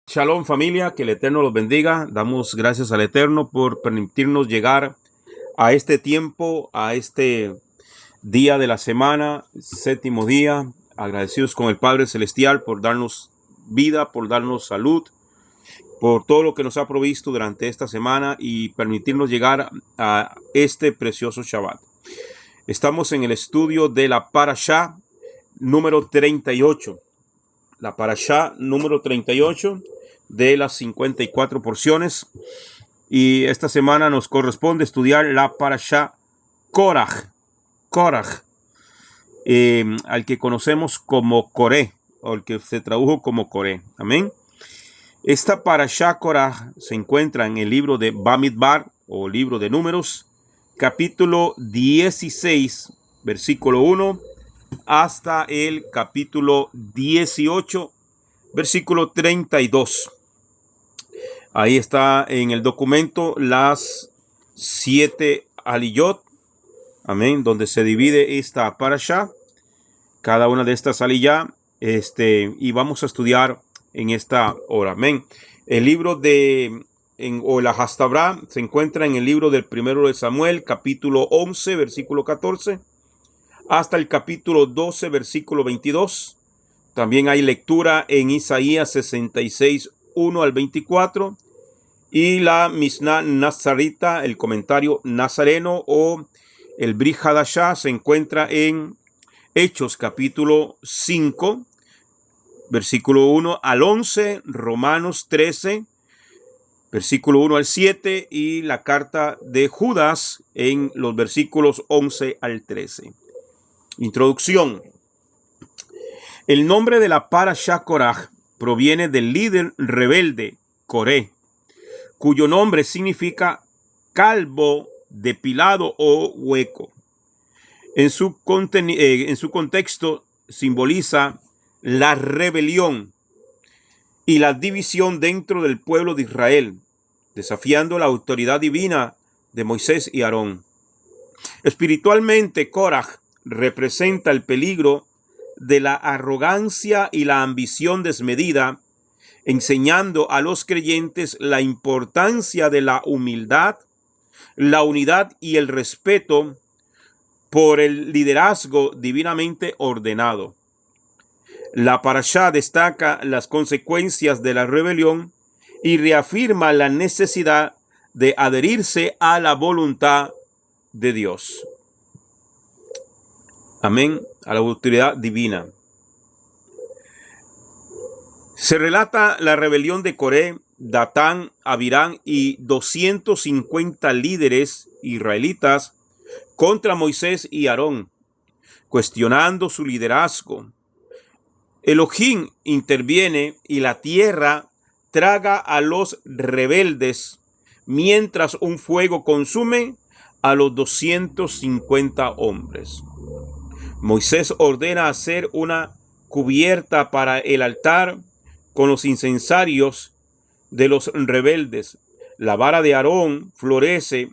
Shalom familia, que el Eterno los bendiga. Damos gracias al Eterno por permitirnos llegar a este tiempo, a este día de la semana, séptimo día. Agradecidos con el Padre Celestial por darnos vida, por darnos salud, por todo lo que nos ha provisto durante esta semana y permitirnos llegar a este precioso Shabbat. Estamos en el estudio de la Parashá número 38. La Parashá número 38 de las 54 porciones. Y esta semana nos corresponde estudiar la Parashá Koraj. Koraj, al que conocemos como Coré, o el que se tradujo como Coré. Amén. Esta Parashá Koraj se encuentra en el libro de Bamidbar, o libro de Números, capítulo 16, versículo 1, hasta el capítulo 18, versículo 32. Ahí está en el documento las 7 aliyot, amén, donde se divide esta parashá, cada una de estas aliyah, y vamos a estudiar en esta hora, amén. El libro o la Hastabra se encuentra en el libro del primero de Samuel, capítulo 11, versículo 14, hasta el capítulo 12, versículo 22. También hay lectura en Isaías 66, 1 al 24. Y la Mishnah Nazarita, el comentario nazareno o el Brit Hadashah, se encuentra en Hechos capítulo 5, versículo 1 al 11, Romanos 13, versículo 1 al 7, y la carta de Judas en los versículos 11 al 13. Introducción. El nombre de la Parashá Koraj proviene del líder rebelde Coré, cuyo nombre significa calvo, depilado o hueco. En su contexto simboliza la rebelión y la división dentro del pueblo de Israel, desafiando la autoridad divina de Moisés y Aarón. Espiritualmente, Koraj representa el peligro de la arrogancia y la ambición desmedida, enseñando a los creyentes la importancia de la humildad, la unidad y el respeto por el liderazgo divinamente ordenado. La parashá destaca las consecuencias de la rebelión y reafirma la necesidad de adherirse a la voluntad de Dios. Amén, a la autoridad divina. Se relata la rebelión de Coré, Datán, Abirán y 250 líderes israelitas contra Moisés y Aarón, cuestionando su liderazgo. Elohim interviene y la tierra traga a los rebeldes, mientras un fuego consume a los 250 hombres. Moisés ordena hacer una cubierta para el altar con los incensarios de los rebeldes. La vara de Aarón florece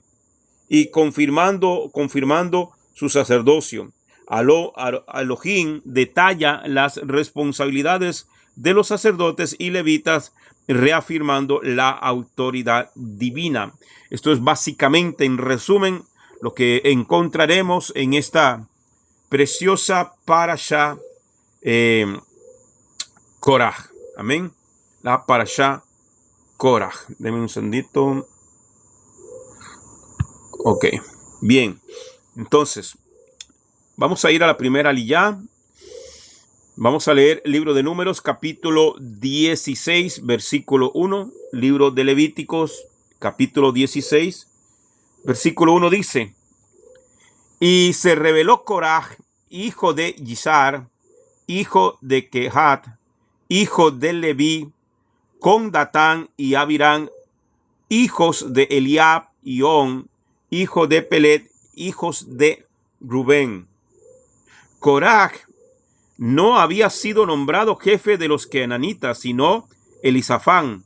y confirmando su sacerdocio. Elohim detalla las responsabilidades de los sacerdotes y levitas, reafirmando la autoridad divina. Esto es básicamente, en resumen, lo que encontraremos en esta preciosa parashá Koraj. Amén. La parashá Koraj. Deme un segundito. Ok. Bien. Entonces, vamos a ir a la primera aliyá. Vamos a leer el libro de Números, capítulo 16, versículo 1. Libro de Levíticos, capítulo 16, versículo 1 dice: Y se rebeló Koraj, hijo de Yizar, hijo de Kehat, hijo de Leví, con Datán y Abirán, hijos de Eliab y On, hijo de Pelet, hijos de Rubén. Koraj no había sido nombrado jefe de los kenanitas, sino Elisafán,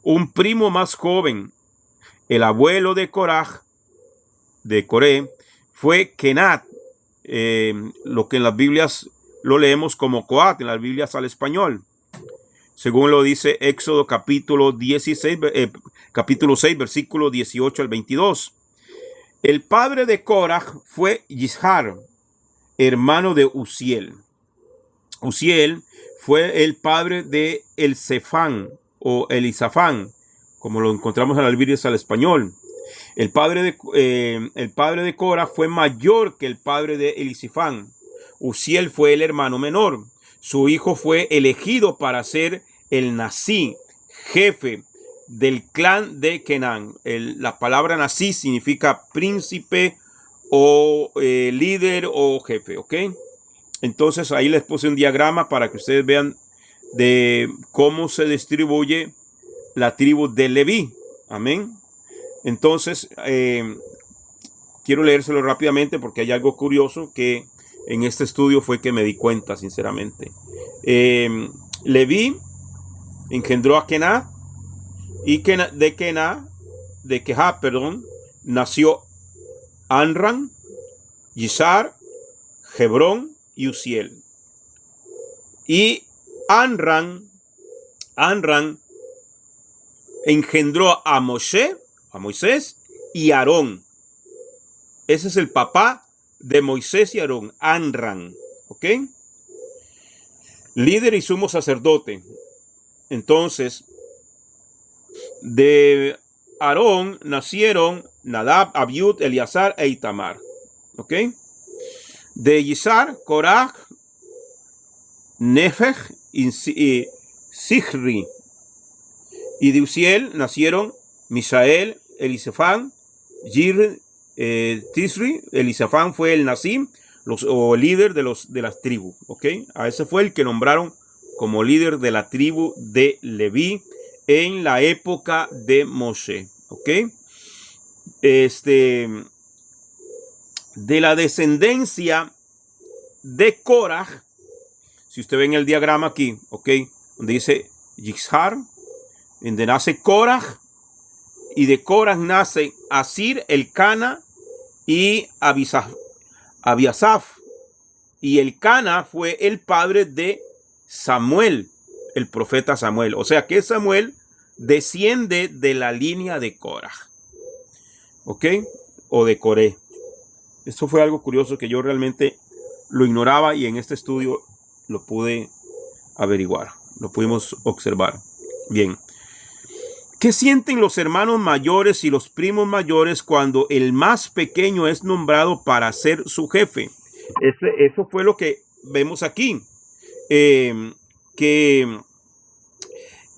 un primo más joven. El abuelo de Koraj, de Coré, fue Kenat, lo que en las Biblias lo leemos como Coat, en las Biblias al español. según lo dice Éxodo capítulo 6, versículo 18 al 22. El padre de Coraj fue Yishar, hermano de Uziel. Uziel fue el padre de Elzefán o Elisafán, como lo encontramos en la Biblia al español. El padre de Coraj fue mayor que el padre de Elisafán. Uziel fue el hermano menor. Su hijo fue elegido para ser el Nasí, jefe del clan de Kenán. La palabra Nasí significa príncipe o líder o jefe, ¿ok? Entonces ahí les puse un diagrama para que ustedes vean de cómo se distribuye la tribu de Leví. Amén. Entonces, quiero leérselo rápidamente porque hay algo curioso que en este estudio fue que me di cuenta, sinceramente. Leví engendró a Kená, y de Kehat, nació Anran, Yizar, Hebrón y Uziel. Y Anran engendró a Moisés y Aarón. Ese es el papá de Moisés y Aarón, Anran, ¿ok? Líder y sumo sacerdote. Entonces, de Aarón nacieron Nadab, Abiud, Eleazar e Itamar, ¿ok? De Yizar, Coraj, Nefeg y Sigri. Y de Uziel nacieron Misael, Elisafán, Yir, Tisri. Elisafán fue el Nasim, o líder de las tribus, ¿ok? A ese fue el que nombraron como líder de la tribu de Leví en la época de Moshe, ¿ok? De la descendencia de Coraj, si usted ve en el diagrama aquí, ¿ok? Donde dice Yishar, donde nace Coraj, y de Coraj nace Asir, Elcana y Abiasaf. Y Elcana fue el padre de Samuel, el profeta Samuel. O sea que Samuel desciende de la línea de Coraj, ¿ok? O de Coré. Esto fue algo curioso que yo realmente lo ignoraba y en este estudio lo pude averiguar, lo pudimos observar. Bien. ¿Qué sienten los hermanos mayores y los primos mayores cuando el más pequeño es nombrado para ser su jefe? Eso fue lo que vemos aquí. Que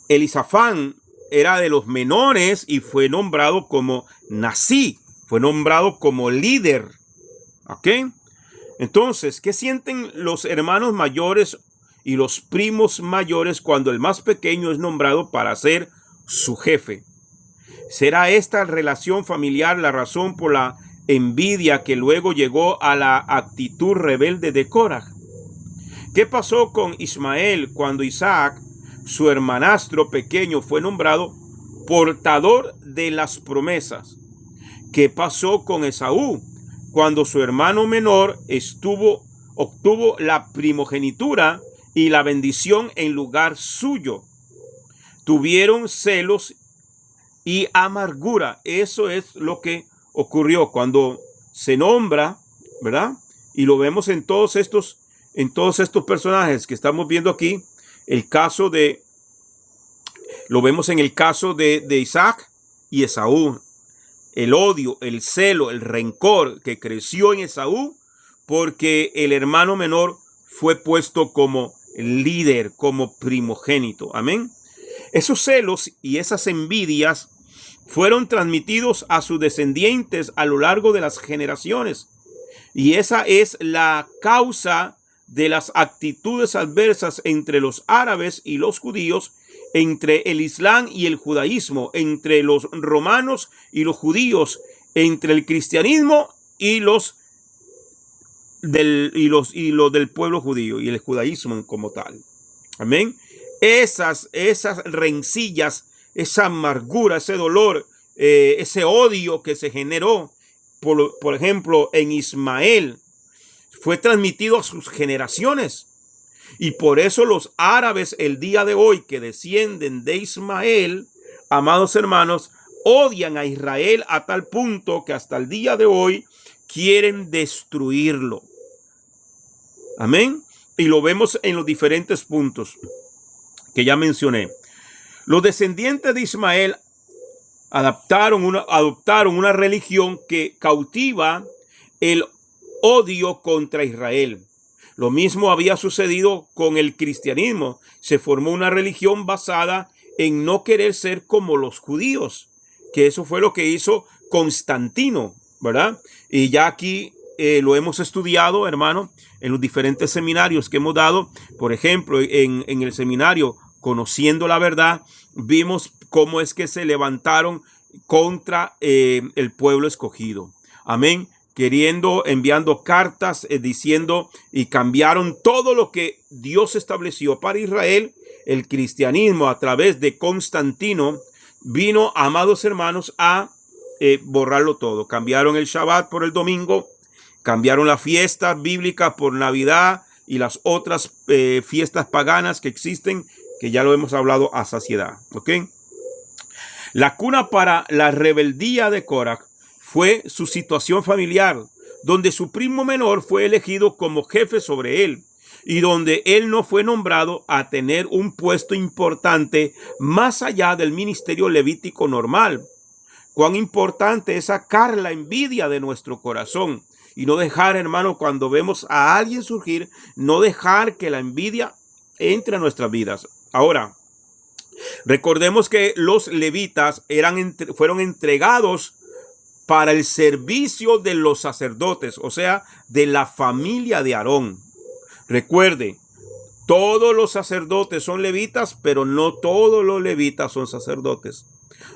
Elisafán era de los menores y fue nombrado como Nasí, fue nombrado como líder. ¿Ok? Entonces, ¿qué sienten los hermanos mayores y los primos mayores cuando el más pequeño es nombrado para ser su jefe? ¿Será esta relación familiar la razón por la envidia que luego llegó a la actitud rebelde de Coraj? ¿Qué pasó con Ismael cuando Isaac, su hermanastro pequeño, fue nombrado portador de las promesas? ¿Qué pasó con Esaú cuando su hermano menor obtuvo la primogenitura y la bendición en lugar suyo? Tuvieron celos y amargura. Eso es lo que ocurrió cuando se nombra, ¿verdad? Y lo vemos en todos estos personajes que estamos viendo aquí. Lo vemos en el caso de Isaac y Esaú. El odio, el celo, el rencor que creció en Esaú porque el hermano menor fue puesto como líder, como primogénito. Amén. Esos celos y esas envidias fueron transmitidos a sus descendientes a lo largo de las generaciones. Y esa es la causa de las actitudes adversas entre los árabes y los judíos, entre el Islam y el judaísmo, entre los romanos y los judíos, entre el cristianismo y los del pueblo judío y el judaísmo como tal. Amén. Esas rencillas, esa amargura, ese dolor, ese odio que se generó, por ejemplo, en Ismael, fue transmitido a sus generaciones. Y por eso los árabes el día de hoy que descienden de Ismael, amados hermanos, odian a Israel a tal punto que hasta el día de hoy quieren destruirlo. Amén. Y lo vemos en los diferentes puntos que ya mencioné. Los descendientes de Ismael adoptaron una religión que cautiva el odio contra Israel. Lo mismo había sucedido con el cristianismo. Se formó una religión basada en no querer ser como los judíos, que eso fue lo que hizo Constantino, ¿verdad? Y ya aquí lo hemos estudiado, hermano, en los diferentes seminarios que hemos dado. Por ejemplo, en el seminario Conociendo la Verdad, vimos cómo es que se levantaron contra el pueblo escogido. Amén. Enviando cartas diciendo, y cambiaron todo lo que Dios estableció para Israel. El cristianismo a través de Constantino vino, amados hermanos, a borrarlo todo. Cambiaron el Shabbat por el domingo, cambiaron la fiesta bíblica por Navidad y las otras fiestas paganas que existen, que ya lo hemos hablado a saciedad. ¿Ok? La cuna para la rebeldía de Korah fue su situación familiar, donde su primo menor fue elegido como jefe sobre él y donde él no fue nombrado a tener un puesto importante más allá del ministerio levítico normal. Cuán importante es sacar la envidia de nuestro corazón y no dejar, hermano, cuando vemos a alguien surgir, no dejar que la envidia entre a nuestras vidas. Ahora, recordemos que los levitas fueron entregados para el servicio de los sacerdotes, o sea, de la familia de Aarón. Recuerde, todos los sacerdotes son levitas, pero no todos los levitas son sacerdotes.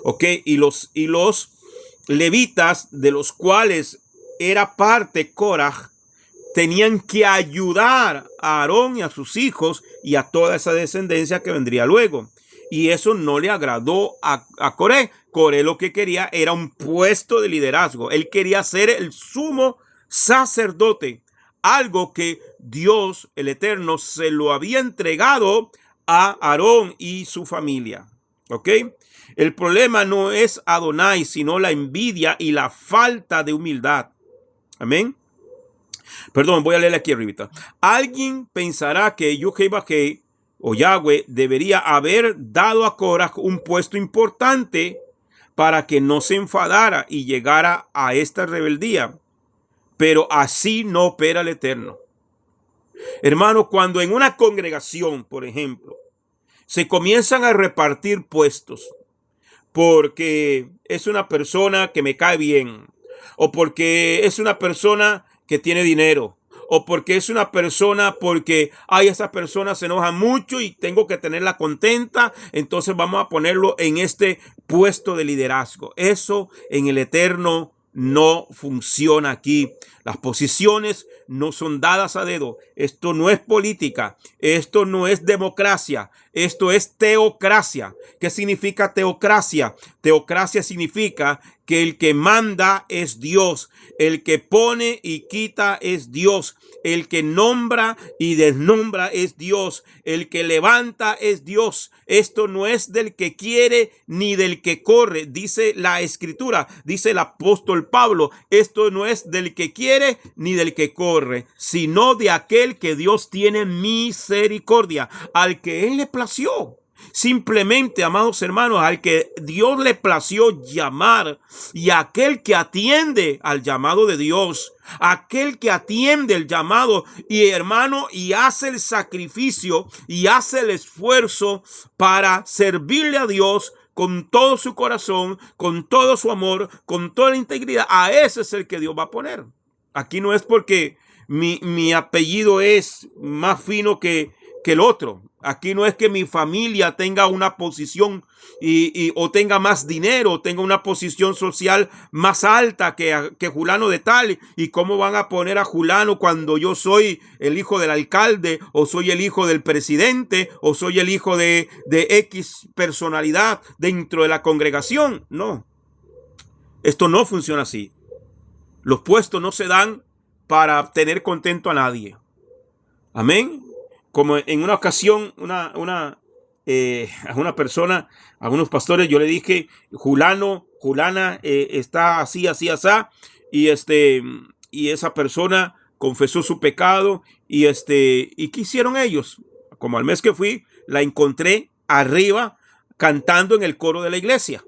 ¿Ok? Y los levitas, de los cuales era parte Korah, tenían que ayudar a Aarón y a sus hijos y a toda esa descendencia que vendría luego. Y eso no le agradó a Coré. Coré lo que quería era un puesto de liderazgo. Él quería ser el sumo sacerdote, algo que Dios, el Eterno, se lo había entregado a Aarón y su familia. ¿Ok? El problema no es Adonai, sino la envidia y la falta de humildad. Amén. Perdón, voy a leer aquí arribita. Alguien pensará que Yahweh o Yahweh debería haber dado a Korah un puesto importante para que no se enfadara y llegara a esta rebeldía. Pero así no opera el Eterno. Hermano, cuando en una congregación, por ejemplo, se comienzan a repartir puestos porque es una persona que me cae bien, o porque es una persona que tiene dinero, o porque es una persona porque esa persona se enoja mucho y tengo que tenerla contenta, entonces vamos a ponerlo en este puesto de liderazgo. Eso en el Eterno no funciona aquí. Las posiciones no son dadas a dedo. Esto no es política. Esto no es democracia. Esto es teocracia. ¿Qué significa teocracia? Teocracia significa que el que manda es Dios. El que pone y quita es Dios. El que nombra y desnombra es Dios. El que levanta es Dios. Esto no es del que quiere ni del que corre. Dice la Escritura, dice el apóstol Pablo, esto no es del que quiere ni del que corre, sino de aquel que Dios tiene misericordia, al que Él le plació. Simplemente, amados hermanos, al que Dios le plació llamar, y aquel que atiende al llamado de Dios, aquel que atiende el llamado y hermano y hace el sacrificio y hace el esfuerzo para servirle a Dios con todo su corazón, con todo su amor, con toda la integridad, a ese es el que Dios va a poner. Aquí no es porque mi apellido es más fino que el otro. Aquí no es que mi familia tenga una posición o tenga más dinero, o tenga una posición social más alta que Julano de tal. ¿Y cómo van a poner a Julano cuando yo soy el hijo del alcalde, o soy el hijo del presidente, o soy el hijo de X personalidad dentro de la congregación? No, esto no funciona así. Los puestos no se dan para tener contento a nadie. Amén. como en una ocasión, a una persona, a unos pastores, yo le dije, Julana está así, así, así, y y esa persona confesó su pecado, y ¿qué hicieron ellos? Como al mes que fui, la encontré arriba cantando en el coro de la iglesia.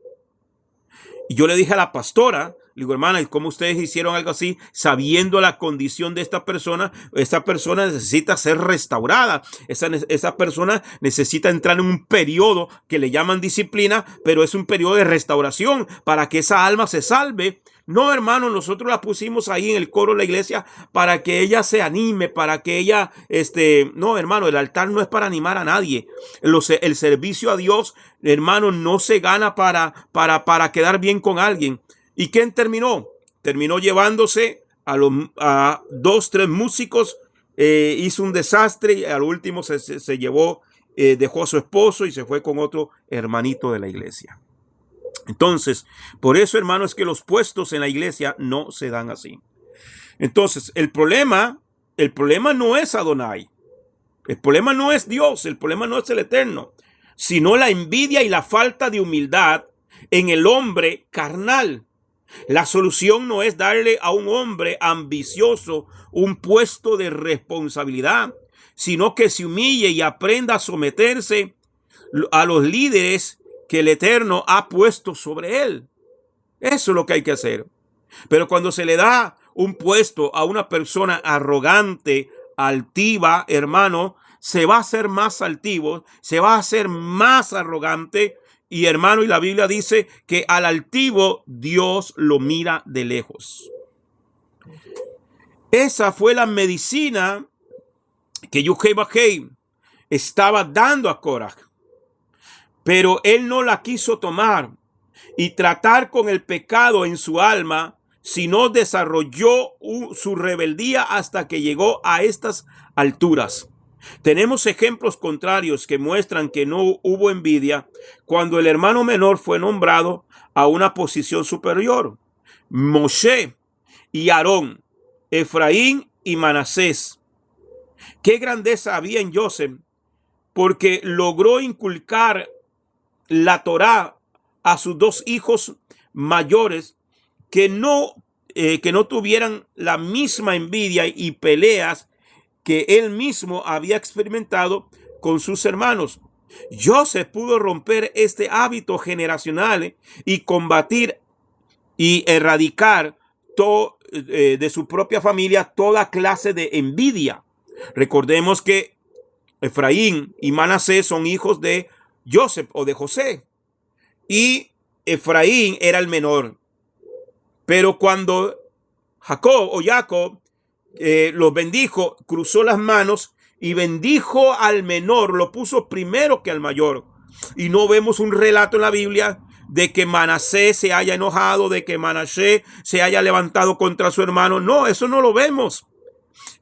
Y yo le dije a la pastora, le digo, hermana, ¿y cómo ustedes hicieron algo así sabiendo la condición de esta persona? Esta persona necesita ser restaurada. Esa persona necesita entrar en un periodo que le llaman disciplina, pero es un periodo de restauración para que esa alma se salve. No, hermano, nosotros la pusimos ahí en el coro de la iglesia para que ella se anime, para que ella, no, hermano, el altar no es para animar a nadie. El servicio a Dios, hermano, no se gana para quedar bien con alguien. ¿Y quién terminó? Terminó llevándose a 2, 3 músicos, hizo un desastre y al último se llevó, dejó a su esposo y se fue con otro hermanito de la iglesia. Entonces, por eso, hermano, es que los puestos en la iglesia no se dan así. Entonces, el problema no es Adonai. El problema no es Dios, el problema no es el Eterno, sino la envidia y la falta de humildad en el hombre carnal. La solución no es darle a un hombre ambicioso un puesto de responsabilidad, sino que se humille y aprenda a someterse a los líderes que el Eterno ha puesto sobre él. Eso es lo que hay que hacer. Pero cuando se le da un puesto a una persona arrogante, altiva, hermano, se va a hacer más altivo, se va a hacer más arrogante. Y hermano, y la Biblia dice que al altivo Dios lo mira de lejos. Esa fue la medicina que Yuhei estaba dando a Korah. Pero él no la quiso tomar y tratar con el pecado en su alma, sino desarrolló su rebeldía hasta que llegó a estas alturas. Tenemos ejemplos contrarios que muestran que no hubo envidia cuando el hermano menor fue nombrado a una posición superior. Moshe y Aarón, Efraín y Manasés. Qué grandeza había en Joseph, porque logró inculcar la Torá a sus 2 hijos mayores que no tuvieran la misma envidia y peleas que él mismo había experimentado con sus hermanos. Joseph pudo romper este hábito generacional y combatir y erradicar de su propia familia toda clase de envidia. Recordemos que Efraín y Manasés son hijos de Joseph o de José, y Efraín era el menor. Pero cuando Jacob los bendijo, cruzó las manos y bendijo al menor, lo puso primero que al mayor. Y no vemos un relato en la Biblia de que Manasés se haya enojado, de que Manasés se haya levantado contra su hermano. No, eso no lo vemos.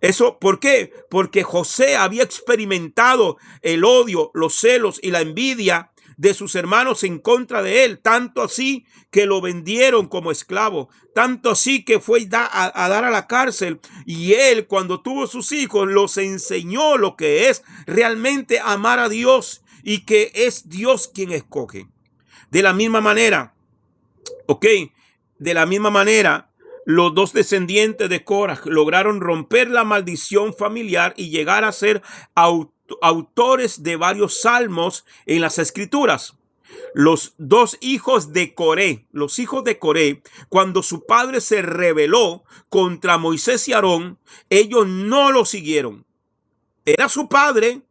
Eso, ¿por qué? Porque José había experimentado el odio, los celos y la envidia de sus hermanos en contra de él, tanto así que lo vendieron como esclavo, tanto así que fue a dar a la cárcel. Y él, cuando tuvo sus hijos, los enseñó lo que es realmente amar a Dios y que es Dios quien escoge. De la misma manera, los 2 descendientes de Korah lograron romper la maldición familiar y llegar a ser autores de varios salmos en las escrituras. Los 2 hijos de Coré, cuando su padre se rebeló contra Moisés y Aarón, ellos no lo siguieron. Era su padre,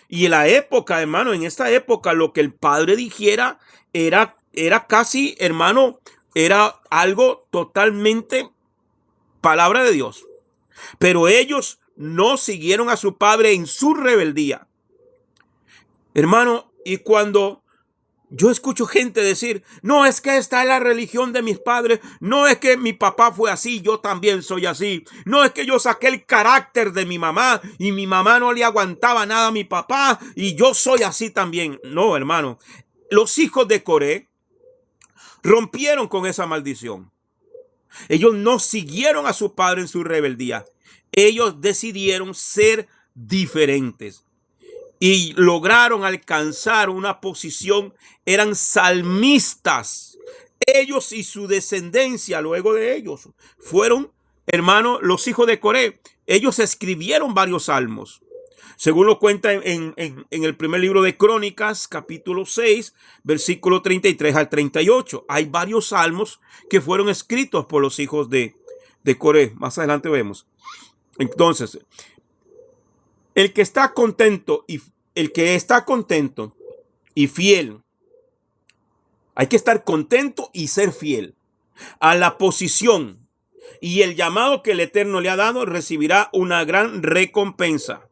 y en la época, hermano, en esta época, lo que el padre dijera era casi, hermano, era algo totalmente palabra de Dios. Pero ellos no siguieron a su padre en su rebeldía. Hermano, y cuando yo escucho gente decir, no, es que esta es la religión de mis padres, no es que mi papá fue así, yo también soy así, no es que yo saqué el carácter de mi mamá y mi mamá no le aguantaba nada a mi papá y yo soy así también. No, hermano, los hijos de Coré rompieron con esa maldición. Ellos no siguieron a su padre en su rebeldía. Ellos decidieron ser diferentes. y lograron alcanzar una posición, eran salmistas. Ellos y su descendencia luego de ellos fueron, hermano, los hijos de Coré. Ellos escribieron varios salmos. Según lo cuenta en el primer libro de Crónicas, capítulo 6, versículo 33 al 38. Hay varios salmos que fueron escritos por los hijos de Coré. Más adelante vemos. Entonces, el que está contento y fiel, hay que estar contento y ser fiel a la posición y el llamado que el Eterno le ha dado, recibirá una gran recompensa.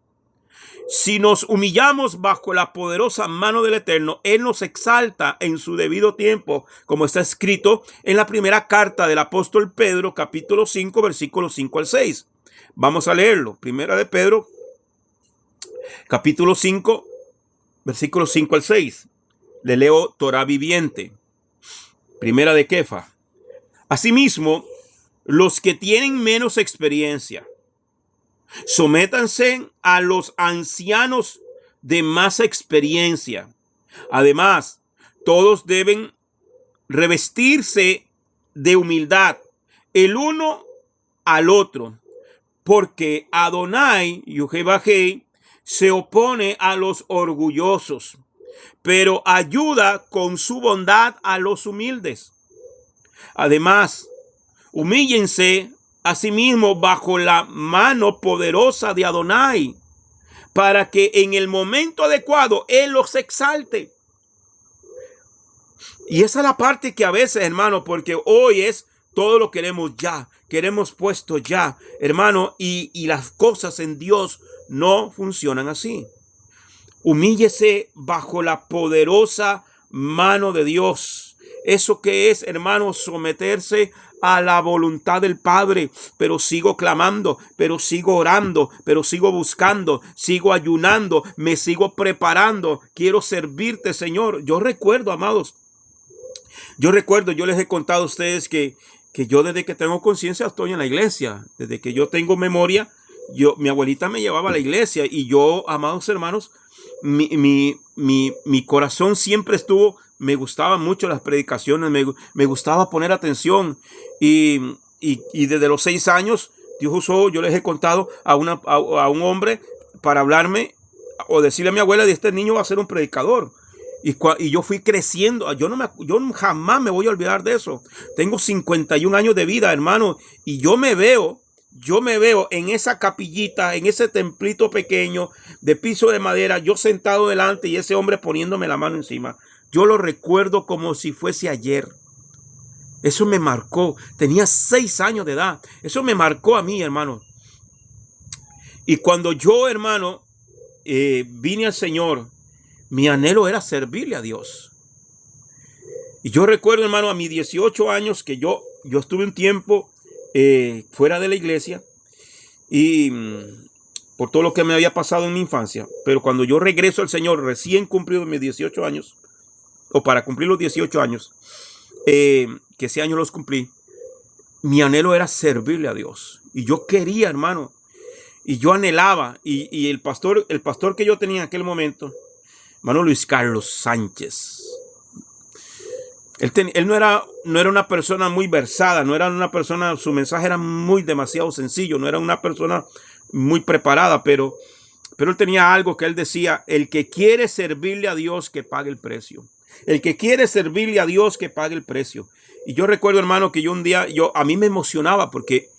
Si nos humillamos bajo la poderosa mano del Eterno, Él nos exalta en su debido tiempo, como está escrito en la primera carta del apóstol Pedro, capítulo 5, versículos 5 al 6. Vamos a leerlo. Primera de Pedro, capítulo 5, versículos 5 al 6. Le leo Torá viviente. Primera de Kefa. Asimismo, los que tienen menos experiencia, sométanse a los ancianos de más experiencia. Además, todos deben revestirse de humildad el uno al otro, porque Adonai, Yujebajei, se opone a los orgullosos, pero ayuda con su bondad a los humildes. Además, humíllense a sí mismos bajo la mano poderosa de Adonai, para que en el momento adecuado Él los exalte. Y esa es la parte que a veces, hermano, porque hoy es todo lo queremos ya, queremos puesto ya, hermano, y las cosas en Dios no funcionan así. Humíllese bajo la poderosa mano de Dios. Eso que es, hermano, someterse a la voluntad del Padre. Pero sigo clamando, pero sigo orando, pero sigo buscando, sigo ayunando, me sigo preparando. Quiero servirte, Señor. Yo recuerdo, amados, yo les he contado a ustedes que yo desde que tengo conciencia estoy en la iglesia. Desde que yo tengo memoria, mi abuelita me llevaba a la iglesia y yo, amados hermanos, mi corazón siempre estuvo, me gustaban mucho las predicaciones, me gustaba poner atención y desde los 6 años Dios usó, yo les he contado a un hombre para hablarme o decirle a mi abuela de este niño va a ser un predicador. Y yo fui creciendo, yo jamás me voy a olvidar de eso. Tengo 51 años de vida, hermano, y yo me veo en esa capillita, en ese templito pequeño de piso de madera, yo sentado delante y ese hombre poniéndome la mano encima. Yo lo recuerdo como si fuese ayer. Eso me marcó. Tenía 6 años de edad. Eso me marcó a mí, hermano. Y cuando yo, hermano, vine al Señor, mi anhelo era servirle a Dios. Y yo recuerdo, hermano, a mis 18 años que yo estuve un tiempo fuera de la iglesia y por todo lo que me había pasado en mi infancia. Pero cuando yo regreso al Señor, recién cumplido mis 18 años, o para cumplir los 18 años, que ese año los cumplí, mi anhelo era servirle a Dios. Y yo quería, hermano, y yo anhelaba, y el pastor que yo tenía en aquel momento, hermano Luis Carlos Sánchez, él no era una persona muy versada, no era una persona, su mensaje era demasiado sencillo, no era una persona muy preparada, pero él tenía algo que él decía: el que quiere servirle a Dios, que pague el precio. El que quiere servirle a Dios, que pague el precio. Y yo recuerdo, hermano, que yo un día, a mí me emocionaba porque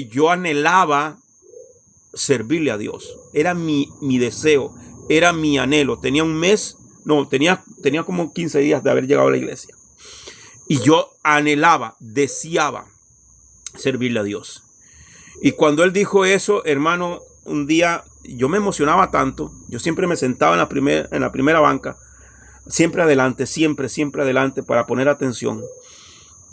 yo anhelaba servirle a Dios. Era mi deseo, era mi anhelo. Tenía tenía como 15 días de haber llegado a la iglesia. Y yo anhelaba, deseaba servirle a Dios. Y cuando él dijo eso, hermano, un día yo me emocionaba tanto. Yo siempre me sentaba en la primera banca, siempre adelante para poner atención.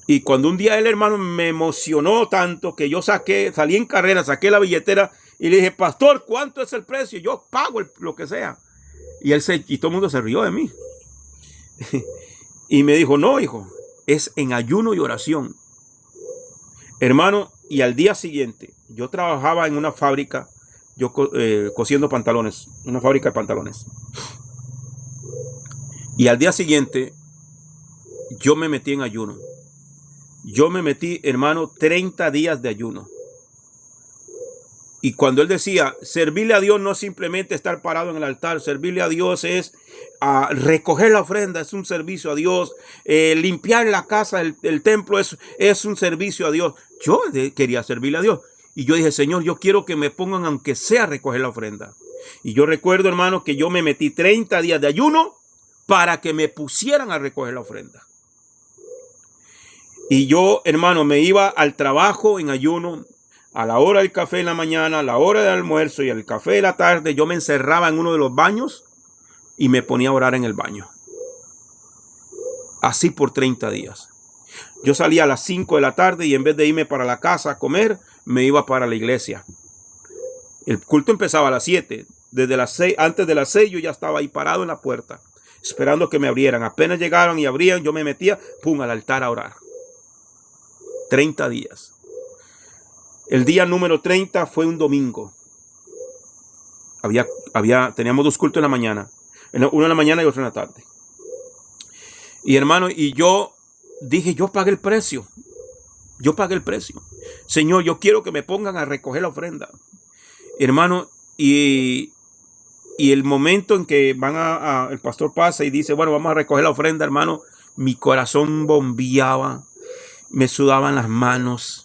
Y cuando un día el hermano me emocionó tanto que yo salí en carrera, saqué la billetera y le dije: pastor, ¿cuánto es el precio? Yo pago lo que sea. Y todo el mundo se rió de mí. Y me dijo: no, hijo, es en ayuno y oración. Hermano, y al día siguiente yo trabajaba en una fábrica yo cosiendo pantalones, una fábrica de pantalones. Y al día siguiente, yo me metí en ayuno. Yo me metí, hermano, 30 días de ayuno. Y cuando él decía, servirle a Dios no es simplemente estar parado en el altar, servirle a Dios es recoger la ofrenda, es un servicio a Dios, limpiar la casa, el templo es un servicio a Dios. Yo quería servirle a Dios. Y yo dije, Señor, yo quiero que me pongan aunque sea a recoger la ofrenda. Y yo recuerdo, hermano, que yo me metí 30 días de ayuno para que me pusieran a recoger la ofrenda. Y yo, hermano, me iba al trabajo en ayuno. A la hora del café en la mañana, a la hora del almuerzo y al café de la tarde, yo me encerraba en uno de los baños y me ponía a orar en el baño. Así por 30 días. Yo salía a las 5 de la tarde y en vez de irme para la casa a comer, me iba para la iglesia. El culto empezaba a las 7. Desde las 6, antes de las 6 yo ya estaba ahí parado en la puerta, esperando que me abrieran. Apenas llegaron y abrían, yo me metía, pum, al altar a orar. 30 días. El día número 30 fue un domingo. Teníamos 2 cultos en la mañana. Uno en la mañana y otro en la tarde. Y hermano, y yo dije, yo pagué el precio. Yo pagué el precio. Señor, yo quiero que me pongan a recoger la ofrenda. Hermano, y el momento en que el pastor pasa y dice, bueno, vamos a recoger la ofrenda, hermano, mi corazón bombeaba, me sudaban las manos.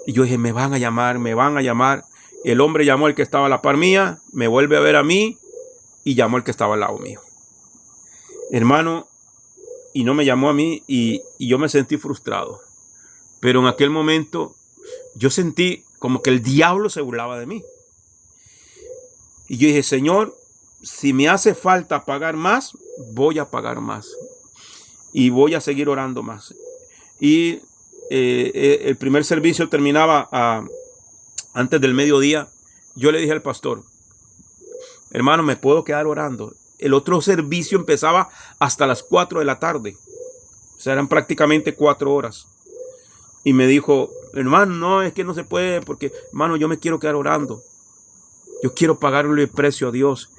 Y yo dije, me van a llamar. El hombre llamó al que estaba a la par mía, me vuelve a ver a mí y llamó al que estaba al lado mío. Hermano, y no me llamó a mí y yo me sentí frustrado. Pero en aquel momento yo sentí como que el diablo se burlaba de mí. Y yo dije, Señor, si me hace falta pagar más, voy a pagar más. Y voy a seguir orando más. Y el primer servicio terminaba antes del mediodía. Yo le dije al pastor, hermano, me puedo quedar orando. El otro servicio empezaba hasta las 4 de la tarde. O sea, eran prácticamente 4 horas. Y me dijo, hermano, no, es que no se puede porque, hermano, yo me quiero quedar orando. Yo quiero pagarle el precio a Dios.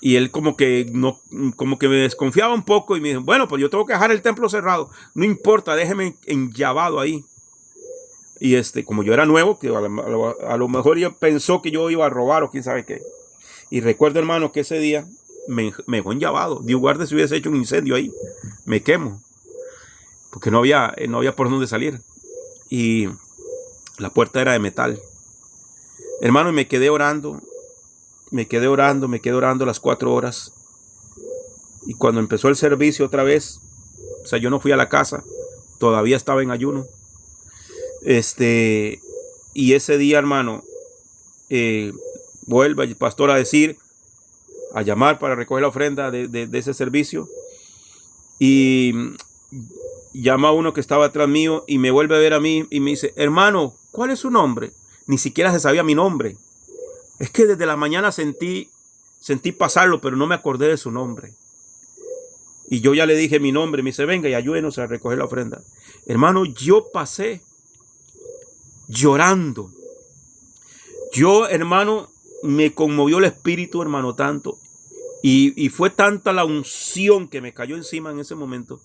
Y él como que me desconfiaba un poco y me dijo, bueno, pues yo tengo que dejar el templo cerrado. No importa, déjeme enllavado ahí. Y como yo era nuevo, que a lo mejor yo pensó que yo iba a robar o quién sabe qué. Y recuerdo, hermano, que ese día me dejó enllavado. Dios guarde si hubiese hecho un incendio ahí. Me quemo. Porque no había por dónde salir. Y la puerta era de metal. Hermano, y me quedé orando las 4 horas. Y cuando empezó el servicio otra vez, o sea, yo no fui a la casa, todavía estaba en ayuno. Y ese día, hermano, vuelve el pastor a llamar para recoger la ofrenda de ese servicio. Y llama a uno que estaba atrás mío y me vuelve a ver a mí y me dice, hermano, ¿cuál es su nombre? Ni siquiera se sabía mi nombre. Es que desde la mañana sentí pasarlo, pero no me acordé de su nombre. Y yo ya le dije mi nombre. Me dice, venga y ayúdenos a recoger la ofrenda. Hermano, yo pasé llorando. Yo, hermano, me conmovió el espíritu, hermano, tanto. Y fue tanta la unción que me cayó encima en ese momento,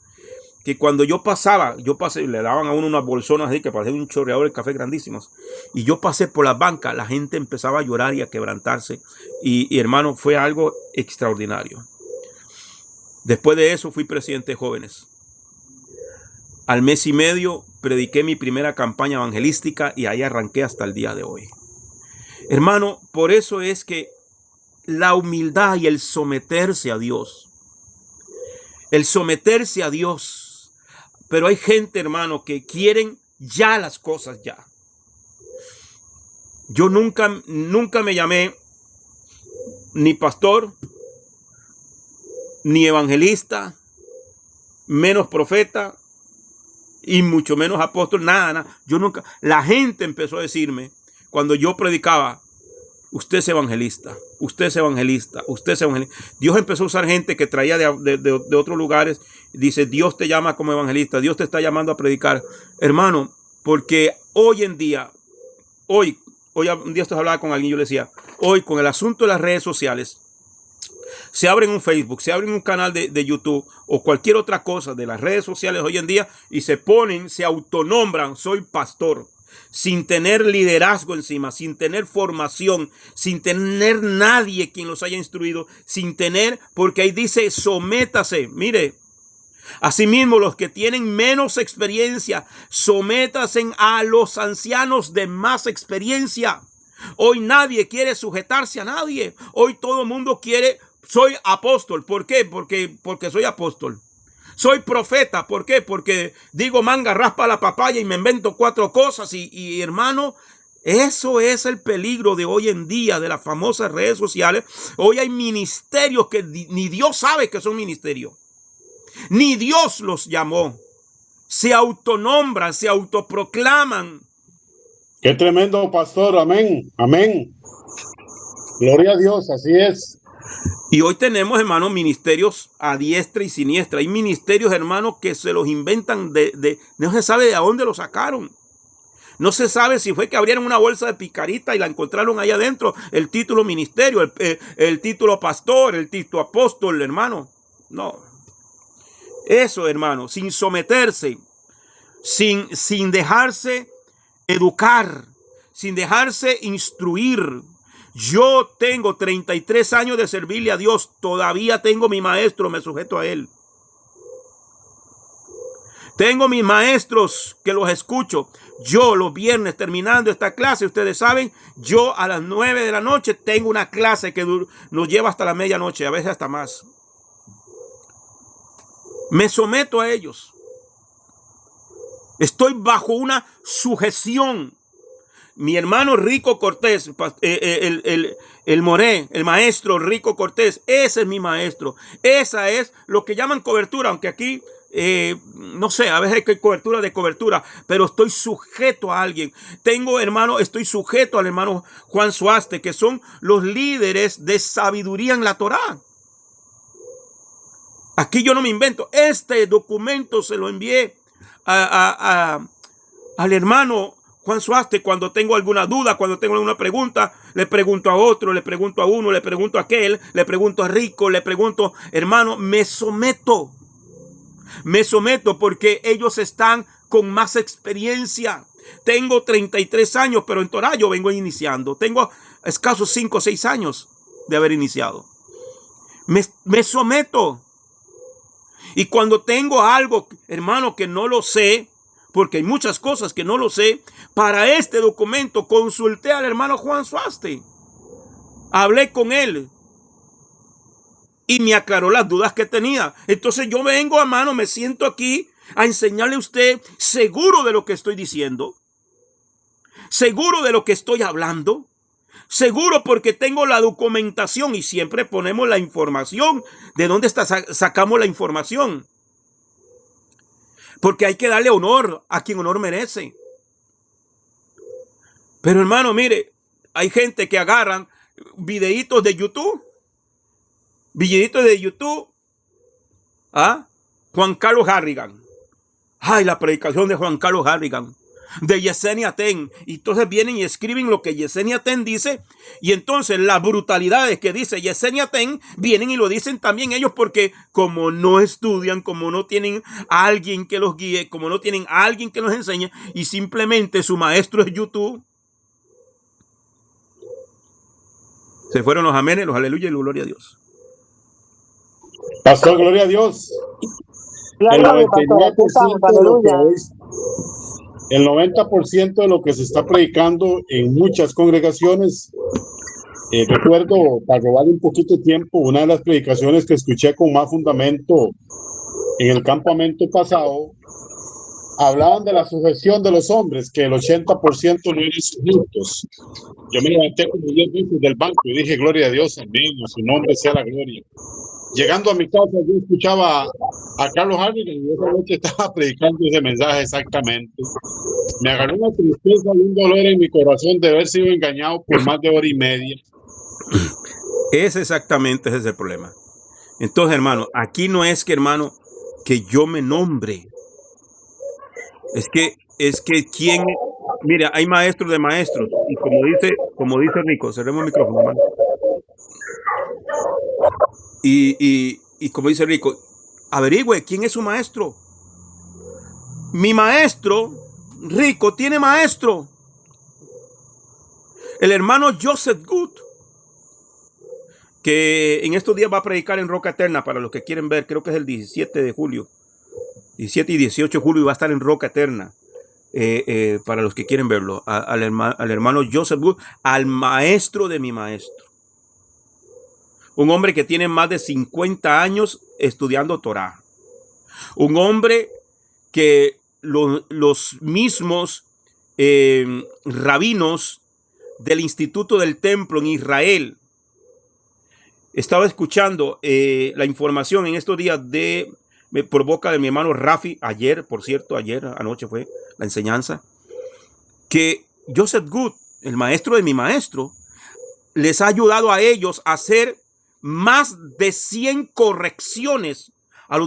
que cuando yo pasé, le daban a uno unas bolsonas así que parecían un chorreador de café grandísimos. Y yo pasé por las bancas, la gente empezaba a llorar y a quebrantarse. Y hermano, fue algo extraordinario. Después de eso fui presidente de jóvenes. Al mes y medio prediqué mi primera campaña evangelística y ahí arranqué hasta el día de hoy. Hermano, por eso es que la humildad y el someterse a Dios. El someterse a Dios. Pero hay gente, hermano, que quieren ya las cosas ya. Yo nunca me llamé ni pastor, ni evangelista, menos profeta y mucho menos apóstol, nada. Yo nunca. La gente empezó a decirme cuando yo predicaba, usted es evangelista, usted es evangelista, usted es evangelista. Dios empezó a usar gente que traía de otros lugares. Dice, Dios te llama como evangelista, Dios te está llamando a predicar. Hermano, porque hoy en día, hoy un día esto hablaba con alguien, yo le decía, hoy con el asunto de las redes sociales, se abren un Facebook, se abren un canal de YouTube o cualquier otra cosa de las redes sociales hoy en día y se ponen, se autonombran, soy pastor, sin tener liderazgo encima, sin tener formación, sin tener nadie quien los haya instruido, sin tener, porque ahí dice sométase, mire. Asimismo, los que tienen menos experiencia, sométase a los ancianos de más experiencia. Hoy nadie quiere sujetarse a nadie. Hoy todo el mundo quiere, soy apóstol. ¿Por qué? Porque soy apóstol. Soy profeta. ¿Por qué? Porque digo manga, raspa la papaya y me invento 4 cosas. Y hermano, eso es el peligro de hoy en día de las famosas redes sociales. Hoy hay ministerios que ni Dios sabe que son ministerios. Ni Dios los llamó. Se autonombran, se autoproclaman. Qué tremendo, pastor. Amén. Amén. Gloria a Dios, así es. Y hoy tenemos, hermanos, ministerios a diestra y siniestra. Hay ministerios, hermanos, que se los inventan no se sabe de dónde los sacaron. No se sabe si fue que abrieron una bolsa de picarita y la encontraron ahí adentro. El título ministerio, el título pastor, el título apóstol, hermano. No. Eso, hermano, sin someterse, sin dejarse educar, sin dejarse instruir. Yo tengo 33 años de servirle a Dios, todavía tengo mi maestro, me sujeto a él. Tengo mis maestros que los escucho. Yo los viernes terminando esta clase, ustedes saben, yo a las 9 de la noche tengo una clase que nos lleva hasta la medianoche, a veces hasta más. Me someto a ellos. Estoy bajo una sujeción. Mi hermano Rico Cortés, el Moré, el maestro Rico Cortés, ese es mi maestro. Esa es lo que llaman cobertura, aunque aquí, no sé, a veces hay cobertura de cobertura, pero estoy sujeto a alguien. Tengo, hermano, estoy sujeto al hermano Juan Suaste, que son los líderes de sabiduría en la Torá. Aquí yo no me invento. Este documento se lo envié al hermano Juan Suaste cuando tengo alguna duda, cuando tengo alguna pregunta. Le pregunto a otro, le pregunto a uno, le pregunto a aquel, le pregunto a Rico, le pregunto, hermano, me someto. Me someto porque ellos están con más experiencia. Tengo 33 años, pero en Torah yo vengo iniciando. Tengo escasos 5 o 6 años de haber iniciado. Me someto. Y cuando tengo algo, hermano, que no lo sé, porque hay muchas cosas que no lo sé, para este documento consulté al hermano Juan Suaste. Hablé con él y me aclaró las dudas que tenía. Entonces yo vengo, hermano, me siento aquí a enseñarle a usted, seguro de lo que estoy diciendo, seguro de lo que estoy hablando. Seguro porque tengo la documentación y siempre ponemos la información. ¿De dónde sacamos la información? Porque hay que darle honor a quien honor merece. Pero hermano, mire, hay gente que agarran videitos de YouTube. Juan Carlos Harrigan. Ay, la predicación de Juan Carlos Harrigan. De Yesenia Ten. Y entonces vienen y escriben lo que Yesenia Ten dice. Y entonces las brutalidades que dice Yesenia Ten vienen y lo dicen también ellos, porque como no estudian, como no tienen a alguien que los guíe, como no tienen a alguien que los enseñe, y simplemente su maestro es YouTube. Se fueron los amenes, los aleluya y la gloria a Dios. Pastor, gloria a Dios. El 90% de lo que se está predicando en muchas congregaciones, recuerdo, para robar un poquito de tiempo, una de las predicaciones que escuché con más fundamento en el campamento pasado, hablaban de la sujeción de los hombres, que el 80% no eran sujetos. Yo me levanté como 10 veces del banco y dije, gloria a Dios, amén, a su nombre sea la gloria. Llegando a mi casa, yo escuchaba a Carlos Harrigan y esa noche estaba predicando ese mensaje exactamente. Me agarró una tristeza y un dolor en mi corazón de haber sido engañado por más de hora y media. Ese es el problema. Entonces, hermano, aquí no es que, hermano, que yo me nombre. Es que Mira, hay maestros de maestros. Y como dice Rico, cerremos el micrófono, hermano. Y como dice Rico, averigüe quién es su maestro. Mi maestro, Rico, tiene maestro. El hermano Joseph Good, que en estos días va a predicar en Roca Eterna para los que quieren ver, creo que es el 17 de julio, 17 y 18 de julio, y va a estar en Roca Eterna. Para los que quieren verlo, al hermano Joseph Good, al maestro de mi maestro. Un hombre que tiene más de 50 años estudiando Torah. Un hombre que los mismos rabinos del Instituto del Templo en Israel, estaba escuchando la información en estos días por boca de mi hermano Rafi, ayer, por cierto, ayer anoche fue la enseñanza, que Joseph Good, el maestro de mi maestro, les ha ayudado a ellos a hacer más de 100 correcciones a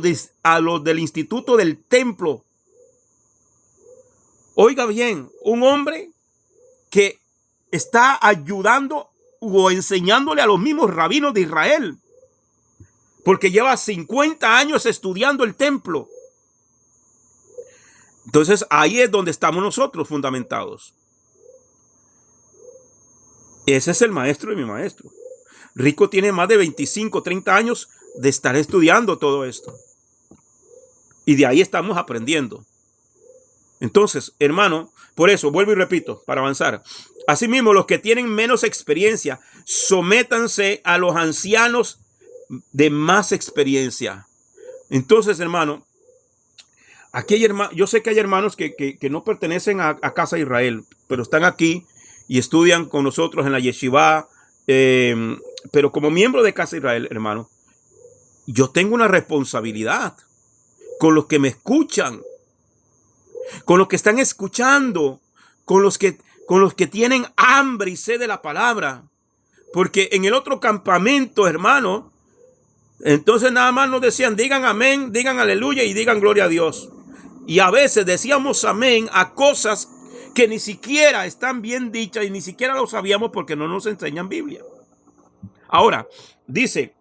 los del Instituto del Templo. Oiga bien, un hombre que está ayudando o enseñándole a los mismos rabinos de Israel, porque lleva 50 años estudiando el templo. Entonces ahí es donde estamos nosotros fundamentados. Ese es el maestro de mi maestro. Rico tiene más de 25, 30 años de estar estudiando todo esto. Y de ahí estamos aprendiendo. Entonces, hermano, por eso, vuelvo y repito, para avanzar. Asimismo, los que tienen menos experiencia, sométanse a los ancianos de más experiencia. Entonces, hermano, aquí hay yo sé que hay hermanos que no pertenecen a Casa Israel, pero están aquí y estudian con nosotros en la yeshiva, pero como miembro de Casa Israel, hermano, yo tengo una responsabilidad con los que me escuchan, con los que están escuchando, con los que tienen hambre y sed de la palabra. Porque en el otro campamento, hermano, entonces nada más nos decían, digan amén, digan aleluya y digan gloria a Dios. Y a veces decíamos amén a cosas que ni siquiera están bien dichas y ni siquiera lo sabíamos porque no nos enseñan Biblia. Ahora, dice,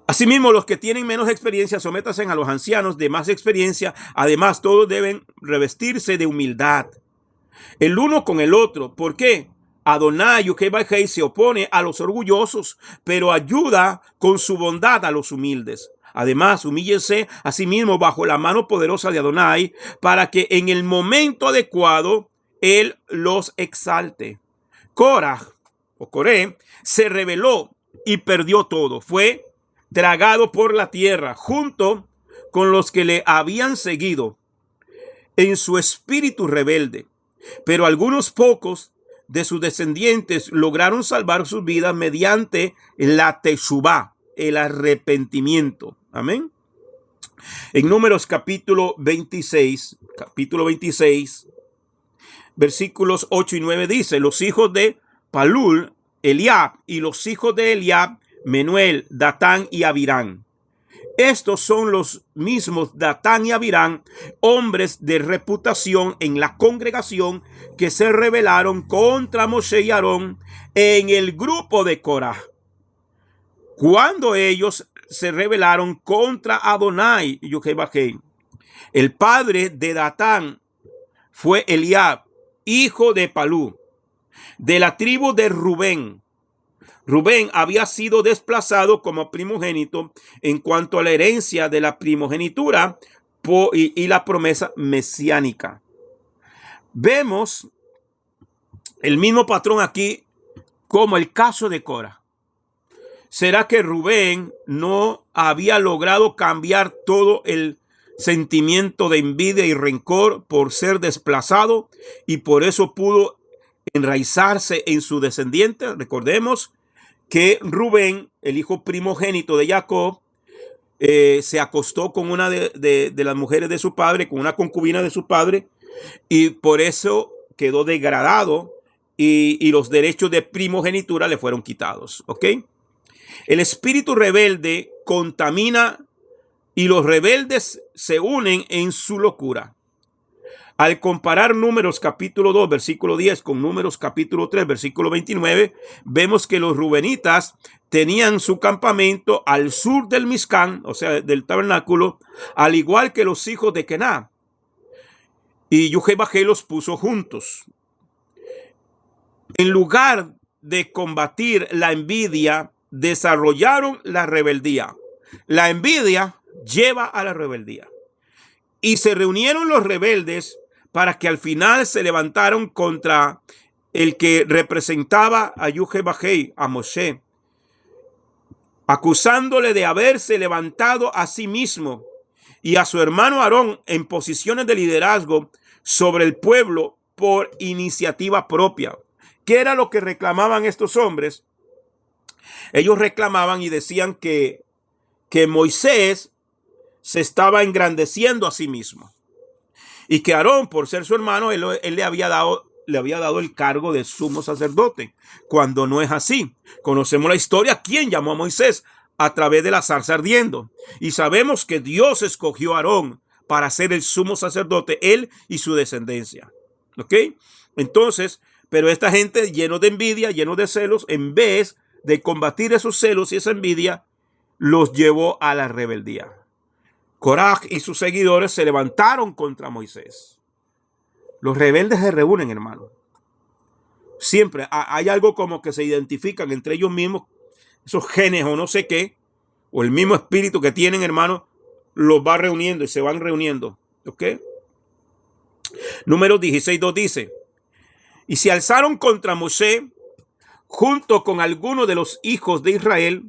asimismo, los que tienen menos experiencia, sométanse a los ancianos de más experiencia. Además, todos deben revestirse de humildad, el uno con el otro. ¿Por qué? Adonai, Yudhei, se opone a los orgullosos, pero ayuda con su bondad a los humildes. Además, humíllense a sí mismos bajo la mano poderosa de Adonai, para que en el momento adecuado él los exalte. Coraj, o Coré, se rebeló y perdió todo. Fue tragado por la tierra junto con los que le habían seguido en su espíritu rebelde. Pero algunos pocos de sus descendientes lograron salvar sus vidas mediante la teshuvá, el arrepentimiento. Amén. En Números capítulo 26, versículos 8 y 9 dice, los hijos de Palul, Eliab, y los hijos de Eliab, Menuel, Datán y Abirán. Estos son los mismos Datán y Abirán, hombres de reputación en la congregación, que se rebelaron contra Moshe y Aarón en el grupo de Coraj. Cuando ellos se rebelaron contra Adonai, el padre de Datán fue Eliab, hijo de Palú, de la tribu de Rubén. Rubén había sido desplazado como primogénito en cuanto a la herencia de la primogenitura y la promesa mesiánica. Vemos el mismo patrón aquí como el caso de Cora. ¿Será que Rubén no había logrado cambiar todo el sentimiento de envidia y rencor por ser desplazado y por eso pudo enraizarse en su descendiente? Recordemos que Rubén, el hijo primogénito de Jacob, se acostó con una de las mujeres de su padre, con una concubina de su padre, y por eso quedó degradado y los derechos de primogenitura le fueron quitados. ¿Ok? El espíritu rebelde contamina y los rebeldes se unen en su locura. Al comparar Números capítulo 2, versículo 10 con Números capítulo 3, versículo 29, vemos que los rubenitas tenían su campamento al sur del Mizcán, o sea, del tabernáculo, al igual que los hijos de Kená. Y Yuhei los puso juntos. En lugar de combatir la envidia, desarrollaron la rebeldía. La envidia lleva a la rebeldía. Y se reunieron los rebeldes para que al final se levantaron contra el que representaba a Yuhei, a Moshe, acusándole de haberse levantado a sí mismo y a su hermano Aarón en posiciones de liderazgo sobre el pueblo por iniciativa propia. ¿Qué era lo que reclamaban estos hombres? Ellos reclamaban y decían que Moisés se estaba engrandeciendo a sí mismo y que Aarón, por ser su hermano, él le había dado el cargo de sumo sacerdote, cuando no es así. Conocemos la historia, quién llamó a Moisés a través de la zarza ardiendo, y sabemos que Dios escogió a Aarón para ser el sumo sacerdote, él y su descendencia. ¿Ok? Entonces, pero esta gente, lleno de envidia, lleno de celos, en vez de combatir esos celos y esa envidia, los llevó a la rebeldía. Coraj y sus seguidores se levantaron contra Moisés. Los rebeldes se reúnen, hermano. Siempre hay algo como que se identifican entre ellos mismos, esos genes o no sé qué, o el mismo espíritu que tienen, hermano, los va reuniendo y se van reuniendo. ¿Ok? Números 16:2 dice: y se alzaron contra Moshe, junto con algunos de los hijos de Israel,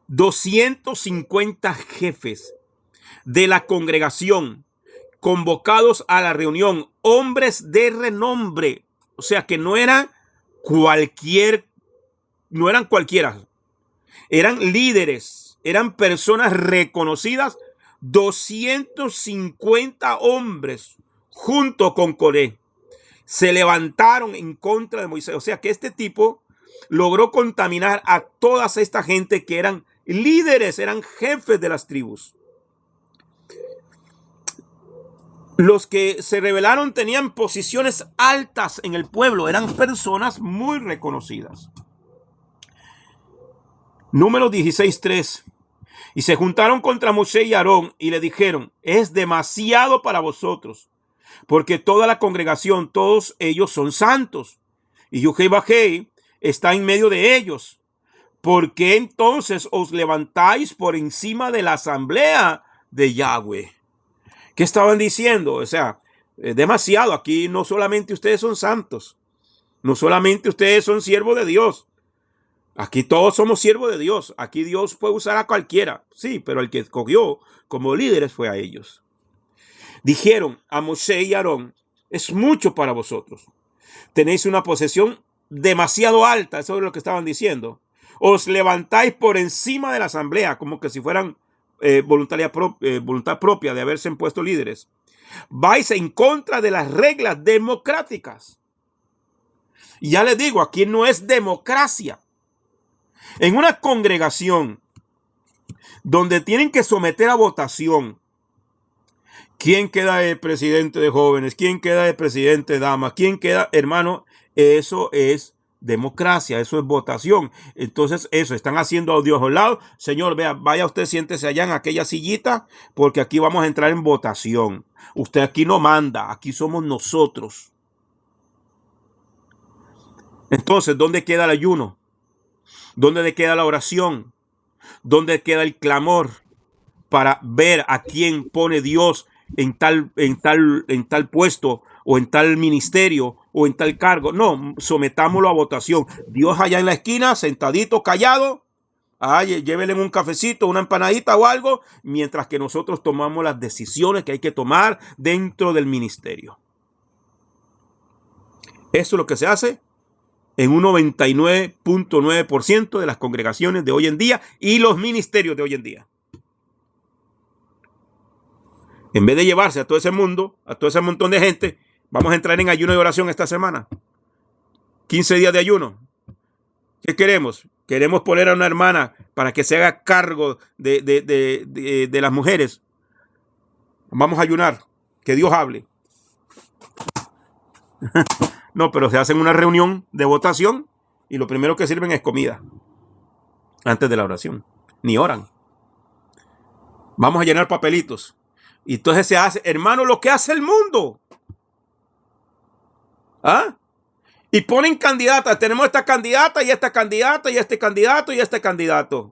250 jefes de la congregación, convocados a la reunión, hombres de renombre. O sea que no eran cualquiera, eran líderes, eran personas reconocidas. 250 hombres junto con Coré se levantaron en contra de Moisés. O sea que este tipo logró contaminar a toda esta gente que eran líderes, eran jefes de las tribus. Los que se rebelaron tenían posiciones altas en el pueblo, eran personas muy reconocidas. Números 16:3. Y se juntaron contra Moshe y Aarón y le dijeron: es demasiado para vosotros, porque toda la congregación, todos ellos son santos, y Yuhei está en medio de ellos. ¿Por qué entonces os levantáis por encima de la asamblea de Yahweh? ¿Qué estaban diciendo? O sea, demasiado. Aquí no solamente ustedes son santos, no solamente ustedes son siervos de Dios. Aquí todos somos siervos de Dios. Aquí Dios puede usar a cualquiera. Sí, pero el que escogió como líderes fue a ellos. Dijeron a Moshe y Aarón: es mucho para vosotros. Tenéis una posesión demasiado alta. Eso es lo que estaban diciendo. Os levantáis por encima de la asamblea, como que si fueran voluntad propia de haberse impuesto líderes. Vais en contra de las reglas democráticas. Y ya les digo, aquí no es democracia. En una congregación donde tienen que someter a votación quién queda de presidente de jóvenes, quién queda de presidente de damas, quién queda, hermano, eso es democracia, eso es votación. Entonces eso, están haciendo a Dios a un lado. Señor, vea, vaya usted, siéntese allá en aquella sillita, porque aquí vamos a entrar en votación. Usted aquí no manda, aquí somos nosotros. Entonces, ¿dónde queda el ayuno? ¿Dónde queda la oración? ¿Dónde queda el clamor para ver a quién pone Dios en tal puesto o en tal ministerio o en tal cargo? No, sometámoslo a votación. Dios allá en la esquina, sentadito, callado, llévenle un cafecito, una empanadita o algo, mientras que nosotros tomamos las decisiones que hay que tomar dentro del ministerio. Eso es lo que se hace en un 99.9% de las congregaciones de hoy en día y los ministerios de hoy en día. En vez de llevarse a todo ese mundo, a todo ese montón de gente, vamos a entrar en ayuno y oración esta semana. 15 días de ayuno. ¿Qué queremos? Queremos poner a una hermana para que se haga cargo de las mujeres. Vamos a ayunar. Que Dios hable. No, pero se hacen una reunión de votación y lo primero que sirven es comida antes de la oración. Ni oran. Vamos a llenar papelitos. Y entonces se hace, hermano, lo que hace el mundo. ¿Ah? Y ponen candidatas. Tenemos esta candidata y esta candidata y este candidato y este candidato.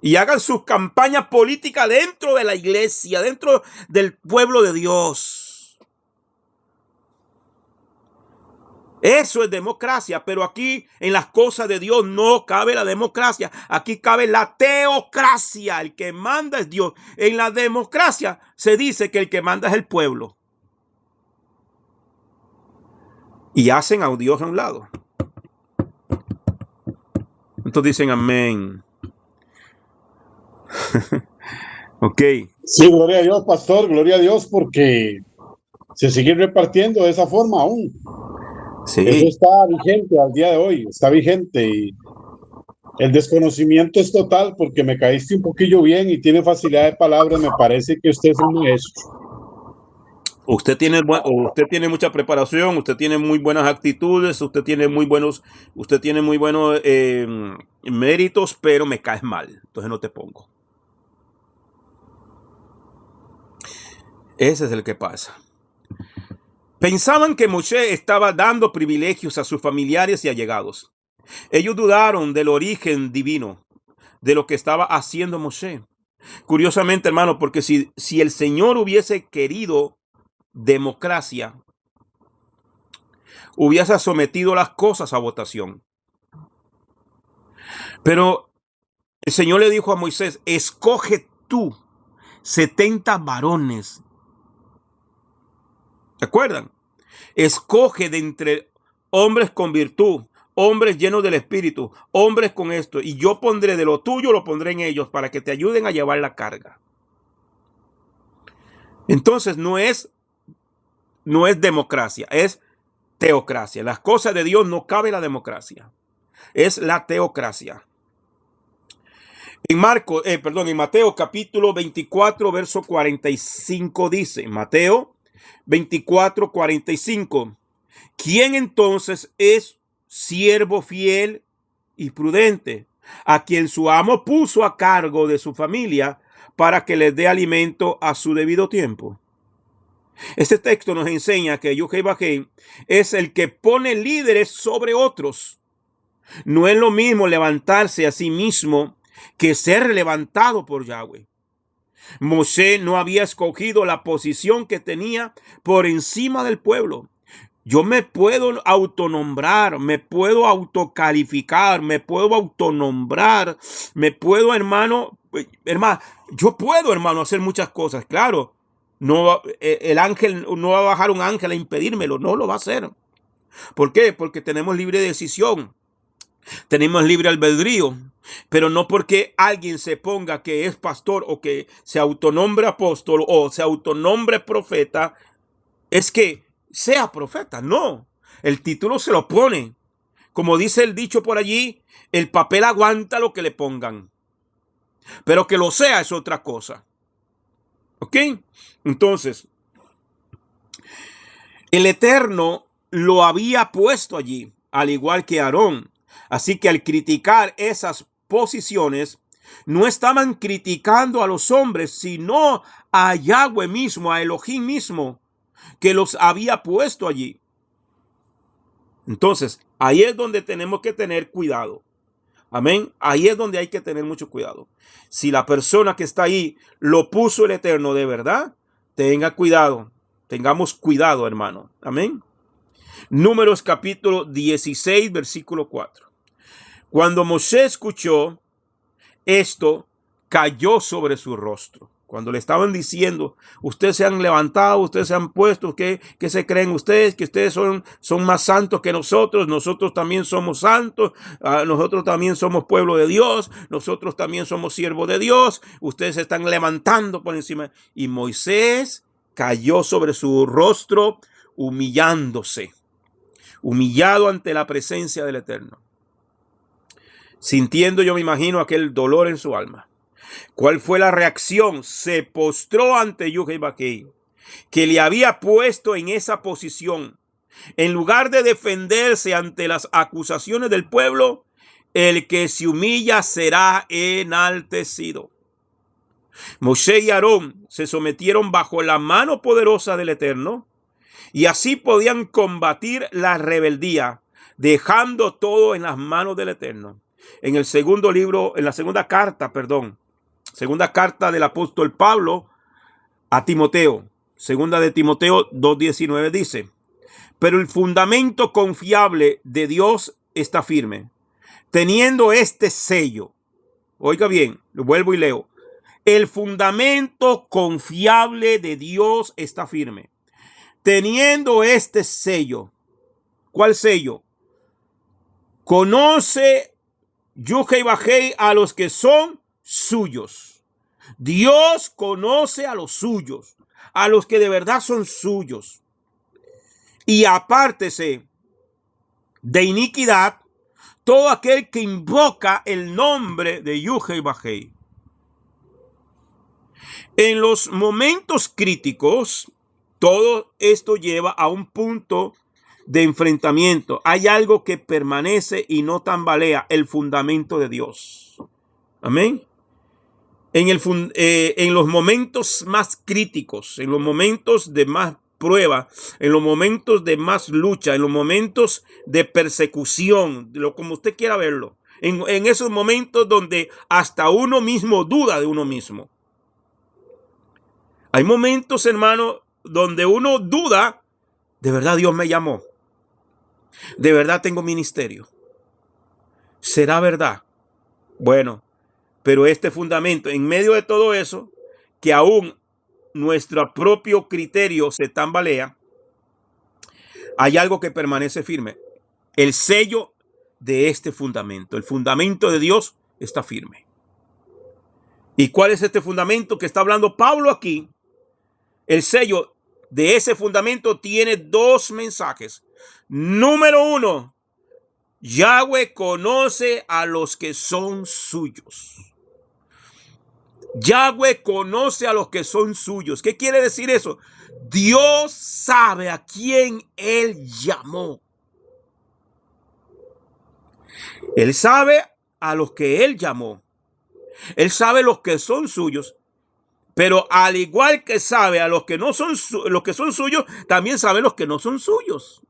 Y hagan sus campañas políticas dentro de la iglesia, dentro del pueblo de Dios. Eso es democracia, pero aquí en las cosas de Dios no cabe la democracia. Aquí cabe la teocracia. El que manda es Dios. En la democracia se dice que el que manda es el pueblo. Y hacen a Dios a un lado. Entonces dicen amén. Ok. Sí, gloria a Dios, pastor, gloria a Dios, porque se sigue repartiendo de esa forma aún. Sí. Eso está vigente al día de hoy, está vigente. Y el desconocimiento es total porque me caíste un poquillo bien y tiene facilidad de palabras. Me parece que usted es un maestro. Usted tiene mucha preparación, usted tiene muy buenas actitudes, usted tiene muy buenos méritos, pero me caes mal, entonces no te pongo. Ese es el que pasa. Pensaban que Moshe estaba dando privilegios a sus familiares y allegados. Ellos dudaron del origen divino de lo que estaba haciendo Moshe. Curiosamente, hermano, porque si el Señor hubiese querido democracia, hubiese sometido las cosas a votación. Pero el Señor le dijo a Moisés, escoge tú 70 varones. ¿Se acuerdan? Escoge de entre hombres con virtud, hombres llenos del Espíritu, hombres con esto, y yo pondré de lo tuyo, lo pondré en ellos para que te ayuden a llevar la carga. Entonces no es democracia, es teocracia. Las cosas de Dios no cabe la democracia, es la teocracia. En Mateo capítulo 24, verso 45 dice, Mateo 24, 45. ¿Quién entonces es siervo fiel y prudente, a quien su amo puso a cargo de su familia para que les dé alimento a su debido tiempo? Este texto nos enseña que Yahweh es el que pone líderes sobre otros. No es lo mismo levantarse a sí mismo que ser levantado por Yahweh. Moshe no había escogido la posición que tenía por encima del pueblo. Yo me puedo autonombrar, me puedo autocalificar, me puedo autonombrar, me puedo, hermano, yo puedo, hermano, hacer muchas cosas. Claro, no, el ángel no va a bajar un ángel a impedírmelo, no lo va a hacer. ¿Por qué? Porque tenemos libre decisión. Tenemos libre albedrío, pero no porque alguien se ponga que es pastor o que se autonombre apóstol o se autonombre profeta, es que sea profeta. No, el título se lo pone. Como dice el dicho por allí, el papel aguanta lo que le pongan. Pero que lo sea es otra cosa. ¿Ok? Entonces, el Eterno lo había puesto allí, al igual que Aarón. Así que al criticar esas posiciones, no estaban criticando a los hombres, sino a Yahweh mismo, a Elohim mismo, que los había puesto allí. Entonces, ahí es donde tenemos que tener cuidado. Amén. Ahí es donde hay que tener mucho cuidado. Si la persona que está ahí lo puso el Eterno de verdad, tenga cuidado. Tengamos cuidado, hermano. Amén. Números capítulo 16, versículo 4. Cuando Moshe escuchó esto, cayó sobre su rostro. Cuando le estaban diciendo, ustedes se han levantado, ustedes se han puesto, ¿qué se creen ustedes? Que ustedes son más santos que nosotros también somos santos, nosotros también somos pueblo de Dios, nosotros también somos siervos de Dios, ustedes se están levantando por encima. Y Moisés cayó sobre su rostro, humillándose, humillado ante la presencia del Eterno. Sintiendo, yo me imagino, aquel dolor en su alma. ¿Cuál fue la reacción? Se postró ante Yahweh. que le había puesto en esa posición. En lugar de defenderse ante las acusaciones del pueblo, el que se humilla será enaltecido. Moshe y Aarón se sometieron bajo la mano poderosa del Eterno y así podían combatir la rebeldía, dejando todo en las manos del Eterno. En la segunda carta del apóstol Pablo a Timoteo, segunda de Timoteo 2:19 dice: pero el fundamento confiable de Dios está firme, teniendo este sello. Oiga bien, lo vuelvo y leo. El fundamento confiable de Dios está firme, teniendo este sello. ¿Cuál sello? Conoce Yuhei Bajei a los que son suyos. Dios conoce a los suyos, a los que de verdad son suyos. Y apártese de iniquidad todo aquel que invoca el nombre de Yuhei Bajei. En los momentos críticos, todo esto lleva a un punto de enfrentamiento. Hay algo que permanece y no tambalea: el fundamento de Dios. Amén. En los momentos más críticos, en los momentos de más prueba, en los momentos de más lucha, en los momentos de persecución, como usted quiera verlo, en esos momentos donde hasta uno mismo duda de uno mismo. Hay momentos, hermano, donde uno duda: ¿de verdad Dios me llamó? ¿De verdad tengo ministerio? ¿Será verdad? Bueno, pero este fundamento, en medio de todo eso, que aún nuestro propio criterio se tambalea, hay algo que permanece firme: el sello de este fundamento. El fundamento de Dios está firme. ¿Y cuál es este fundamento que está hablando Pablo aquí? El sello de ese fundamento tiene dos mensajes. Número uno: Yahweh conoce a los que son suyos. Yahweh conoce a los que son suyos. ¿Qué quiere decir eso? Dios sabe a quién Él llamó. Él sabe a los que Él llamó. Él sabe los que son suyos. Pero al igual que sabe a los que no son los que son suyos, también sabe los que no son suyos.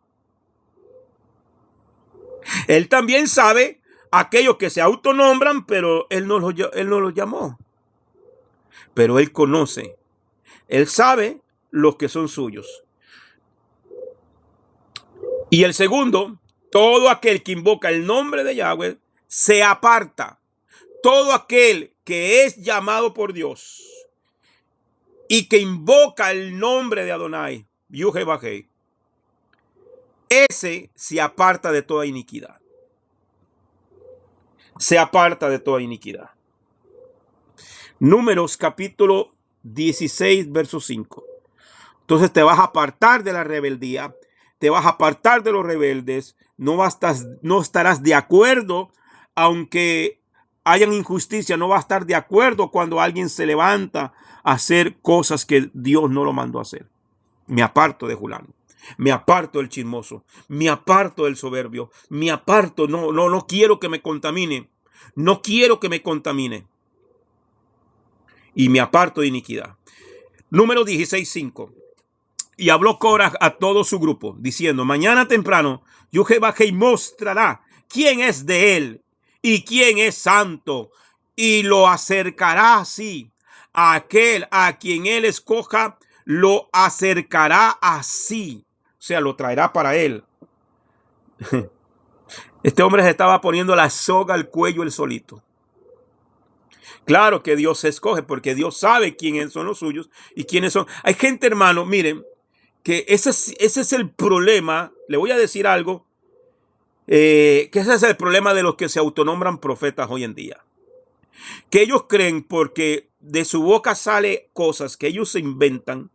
Él también sabe aquellos que se autonombran, pero Él no los llamó. Pero Él conoce. Él sabe los que son suyos. Y el segundo: todo aquel que invoca el nombre de Yahweh se aparta. Todo aquel que es llamado por Dios y que invoca el nombre de Adonai, Yuhei Bajei, ese se aparta de toda iniquidad. Se aparta de toda iniquidad. Números capítulo 16, verso 5. Entonces te vas a apartar de la rebeldía, te vas a apartar de los rebeldes, no estarás de acuerdo, aunque hayan injusticia, no vas a estar de acuerdo cuando alguien se levanta a hacer cosas que Dios no lo mandó a hacer. Me aparto de Julano, me aparto del chismoso, me aparto del soberbio, me aparto, no quiero que me contamine, no quiero que me contamine. Y me aparto de iniquidad. Número 16:5. Y habló Coraj a todo su grupo, diciendo: mañana temprano Yuhei Bajei mostrará quién es de él y quién es santo, y lo acercará así. A aquel a quien él escoja, lo acercará así. O sea, lo traerá para él. Este hombre se estaba poniendo la soga al cuello él solito. Claro que Dios se escoge, porque Dios sabe quiénes son los suyos y quiénes son. Hay gente, hermano, miren, que ese es el problema. Le voy a decir algo, que ese es el problema de los que se autonombran profetas hoy en día. Que ellos creen, porque de su boca sale cosas que ellos se inventan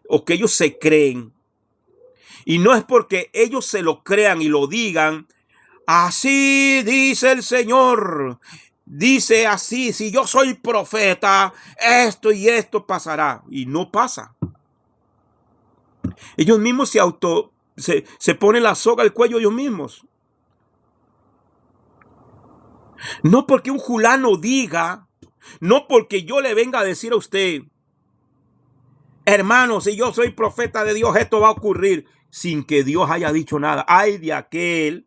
o que ellos se creen. Y no es porque ellos se lo crean y lo digan: así dice el Señor. Dice así: si yo soy profeta, esto y esto pasará. Y no pasa. Ellos mismos se ponen la soga al cuello ellos mismos. No porque un fulano diga, no porque yo le venga a decir a usted, hermano, si yo soy profeta de Dios, esto va a ocurrir, sin que Dios haya dicho nada. Ay de aquel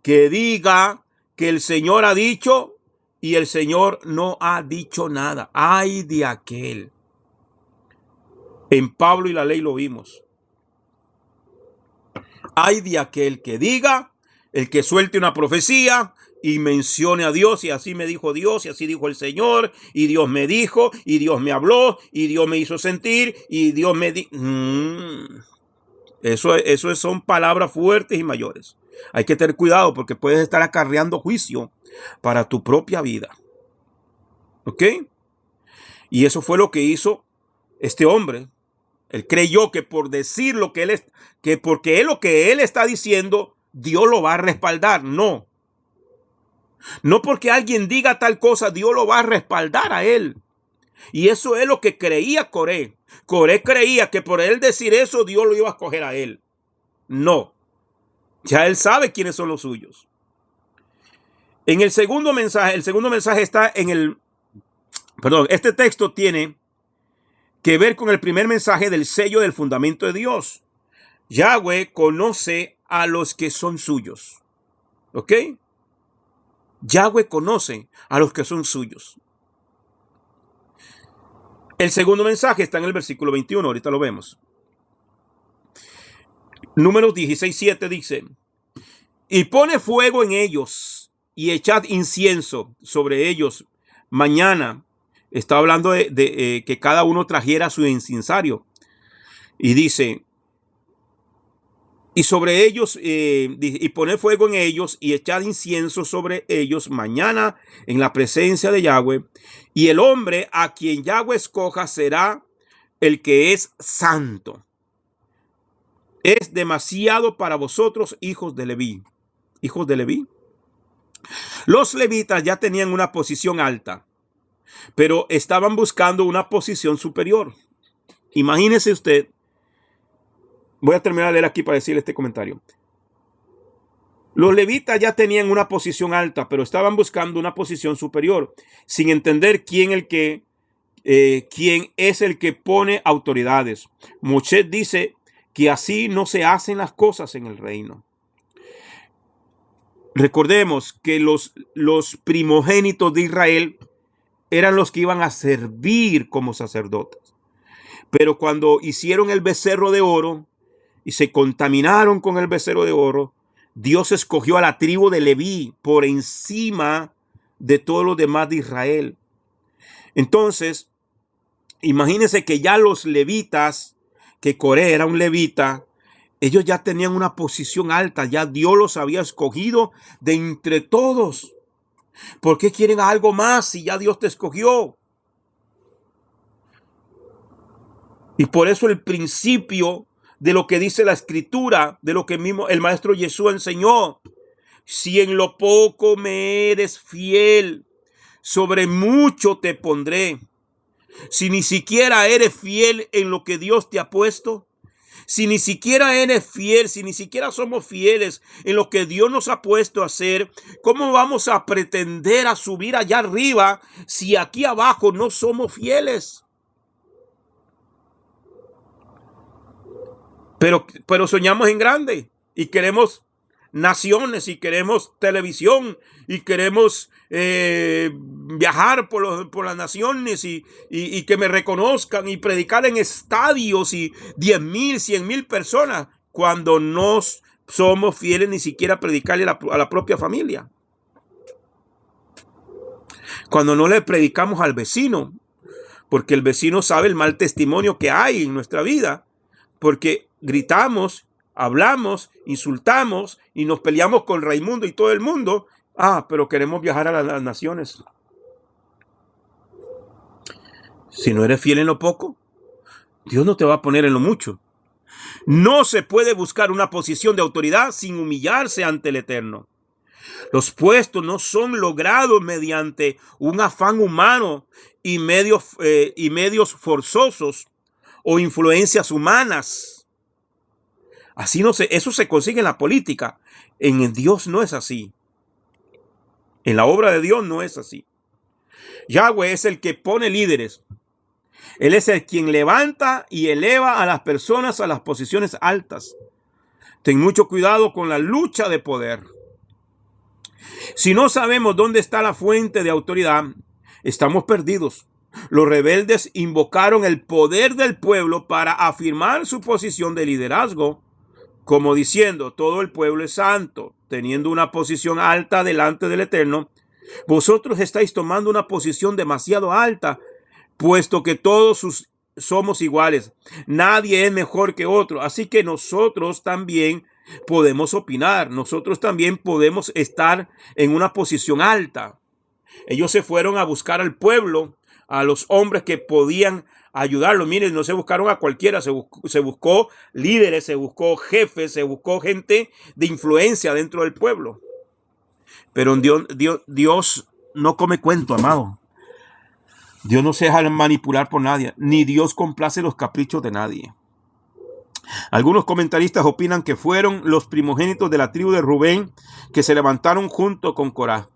que diga que el Señor ha dicho y el Señor no ha dicho nada. Ay de aquel. En Pablo y la ley lo vimos. Ay de aquel que diga, el que suelte una profecía y mencione a Dios, y así me dijo Dios, y así dijo el Señor, y Dios me dijo, y Dios me habló, y Dios me hizo sentir, y Dios me dijo. Eso son palabras fuertes y mayores. Hay que tener cuidado porque puedes estar acarreando juicio para tu propia vida. ¿Ok? Y eso fue lo que hizo este hombre. Él creyó que por decir lo que él es, que porque lo que él está diciendo, Dios lo va a respaldar. No. No porque alguien diga tal cosa, Dios lo va a respaldar a él. Y eso es lo que creía Coré. Coré creía que por él decir eso, Dios lo iba a escoger a él. No. Ya él sabe quiénes son los suyos. En el segundo mensaje está en el... Perdón, este texto tiene que ver con el primer mensaje del sello del fundamento de Dios. Yahweh conoce a los que son suyos. ¿Ok? Yahweh conoce a los que son suyos. El segundo mensaje está en el versículo 21, ahorita lo vemos. Números 16:7 dice: y pone fuego en ellos y echad incienso sobre ellos mañana. Está hablando de que cada uno trajera su incensario. Y dice, y sobre ellos, y poner fuego en ellos y echar incienso sobre ellos mañana en la presencia de Yahweh. Y el hombre a quien Yahweh escoja será el que es santo. Es demasiado para vosotros, hijos de Leví. Hijos de Leví. Los levitas ya tenían una posición alta, pero estaban buscando una posición superior. Imagínese usted. Voy a terminar de leer aquí para decirle este comentario. Los levitas ya tenían una posición alta, pero estaban buscando una posición superior, sin entender quién es el que pone autoridades. Moshe dice que así no se hacen las cosas en el reino. Recordemos que los primogénitos de Israel eran los que iban a servir como sacerdotes. Pero cuando hicieron el becerro de oro y se contaminaron con el becerro de oro, Dios escogió a la tribu de Leví por encima de todos los demás de Israel. Entonces, imagínense que ya los levitas, que Coré era un levita, ellos ya tenían una posición alta, ya Dios los había escogido de entre todos. ¿Por qué quieren algo más si ya Dios te escogió? Y por eso el principio de lo que dice la escritura, de lo que mismo el maestro Jesús enseñó: si en lo poco me eres fiel, sobre mucho te pondré. Si ni siquiera eres fiel en lo que Dios te ha puesto, si ni siquiera eres fiel, si ni siquiera somos fieles en lo que Dios nos ha puesto a hacer, ¿cómo vamos a pretender a subir allá arriba si aquí abajo no somos fieles? Pero soñamos en grande y queremos naciones y queremos televisión y queremos viajar por las naciones y que me reconozcan y predicar en estadios y 10,000, 100,000 personas, cuando no somos fieles ni siquiera a predicarle a la propia familia. Cuando no le predicamos al vecino, porque el vecino sabe el mal testimonio que hay en nuestra vida, porque gritamos, hablamos, insultamos y nos peleamos con Raimundo y todo el mundo. Pero queremos viajar a las naciones. Si no eres fiel en lo poco, Dios no te va a poner en lo mucho. No se puede buscar una posición de autoridad sin humillarse ante el Eterno. Los puestos no son logrados mediante un afán humano y medios forzosos o influencias humanas. Así no eso se consigue en la política. En Dios no es así. En la obra de Dios no es así. Yahweh es el que pone líderes. Él es el quien levanta y eleva a las personas a las posiciones altas. Ten mucho cuidado con la lucha de poder. Si no sabemos dónde está la fuente de autoridad, estamos perdidos. Los rebeldes invocaron el poder del pueblo para afirmar su posición de liderazgo, como diciendo, todo el pueblo es santo, teniendo una posición alta delante del Eterno. Vosotros estáis tomando una posición demasiado alta, puesto que todos somos iguales. Nadie es mejor que otro. Así que nosotros también podemos opinar. Nosotros también podemos estar en una posición alta. Ellos se fueron a buscar al pueblo, a los hombres que podían ayudarlo. Miren, no se buscaron a cualquiera, se buscó líderes, se buscó jefes, se buscó gente de influencia dentro del pueblo. Pero Dios no come cuento, amado. Dios no se deja manipular por nadie, ni Dios complace los caprichos de nadie. Algunos comentaristas opinan que fueron los primogénitos de la tribu de Rubén que se levantaron junto con Corá.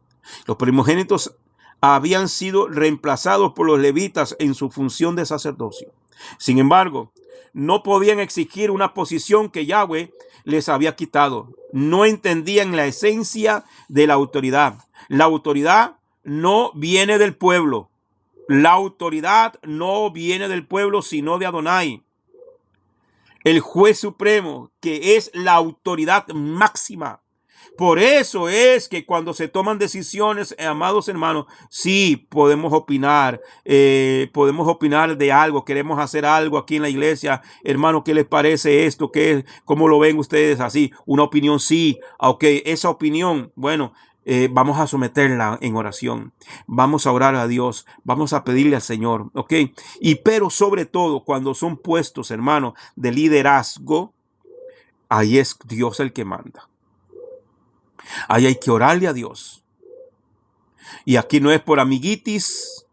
Los primogénitos habían sido reemplazados por los levitas en su función de sacerdocio. Sin embargo, no podían exigir una posición que Yahweh les había quitado. No entendían la esencia de la autoridad. La autoridad no viene del pueblo. La autoridad no viene del pueblo, sino de Adonai, el juez supremo, que es la autoridad máxima. Por eso es que cuando se toman decisiones, amados hermanos, sí podemos opinar de algo, queremos hacer algo aquí en la iglesia. Hermano, ¿qué les parece esto? ¿Cómo lo ven ustedes así? Una opinión, sí. Ok, esa opinión, bueno, vamos a someterla en oración. Vamos a orar a Dios. Vamos a pedirle al Señor, ok. Pero sobre todo, cuando son puestos, hermano, de liderazgo, ahí es Dios el que manda. Ahí hay que orarle a Dios. Y aquí no es por amiguitis,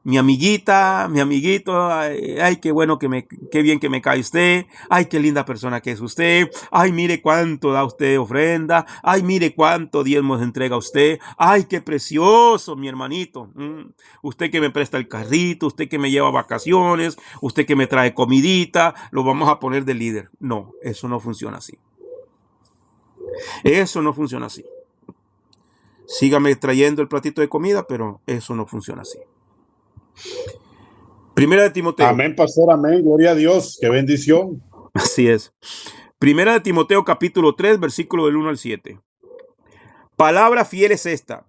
mi amiguita, mi amiguito, ay, qué bueno qué bien que me cae usted, ay, qué linda persona que es usted, ay, mire cuánto da usted ofrenda, ay, mire cuánto diezmos entrega usted, ay, qué precioso, mi hermanito, usted que me presta el carrito, usted que me lleva a vacaciones, usted que me trae comidita, lo vamos a poner de líder. No, eso no funciona así. Eso no funciona así. Sígame trayendo el platito de comida, pero eso no funciona así. Primera de Timoteo. Amén, pastor, amén. Gloria a Dios. Qué bendición. Así es. Primera de Timoteo, capítulo 3, versículo del 1 al 7. Palabra fiel es esta.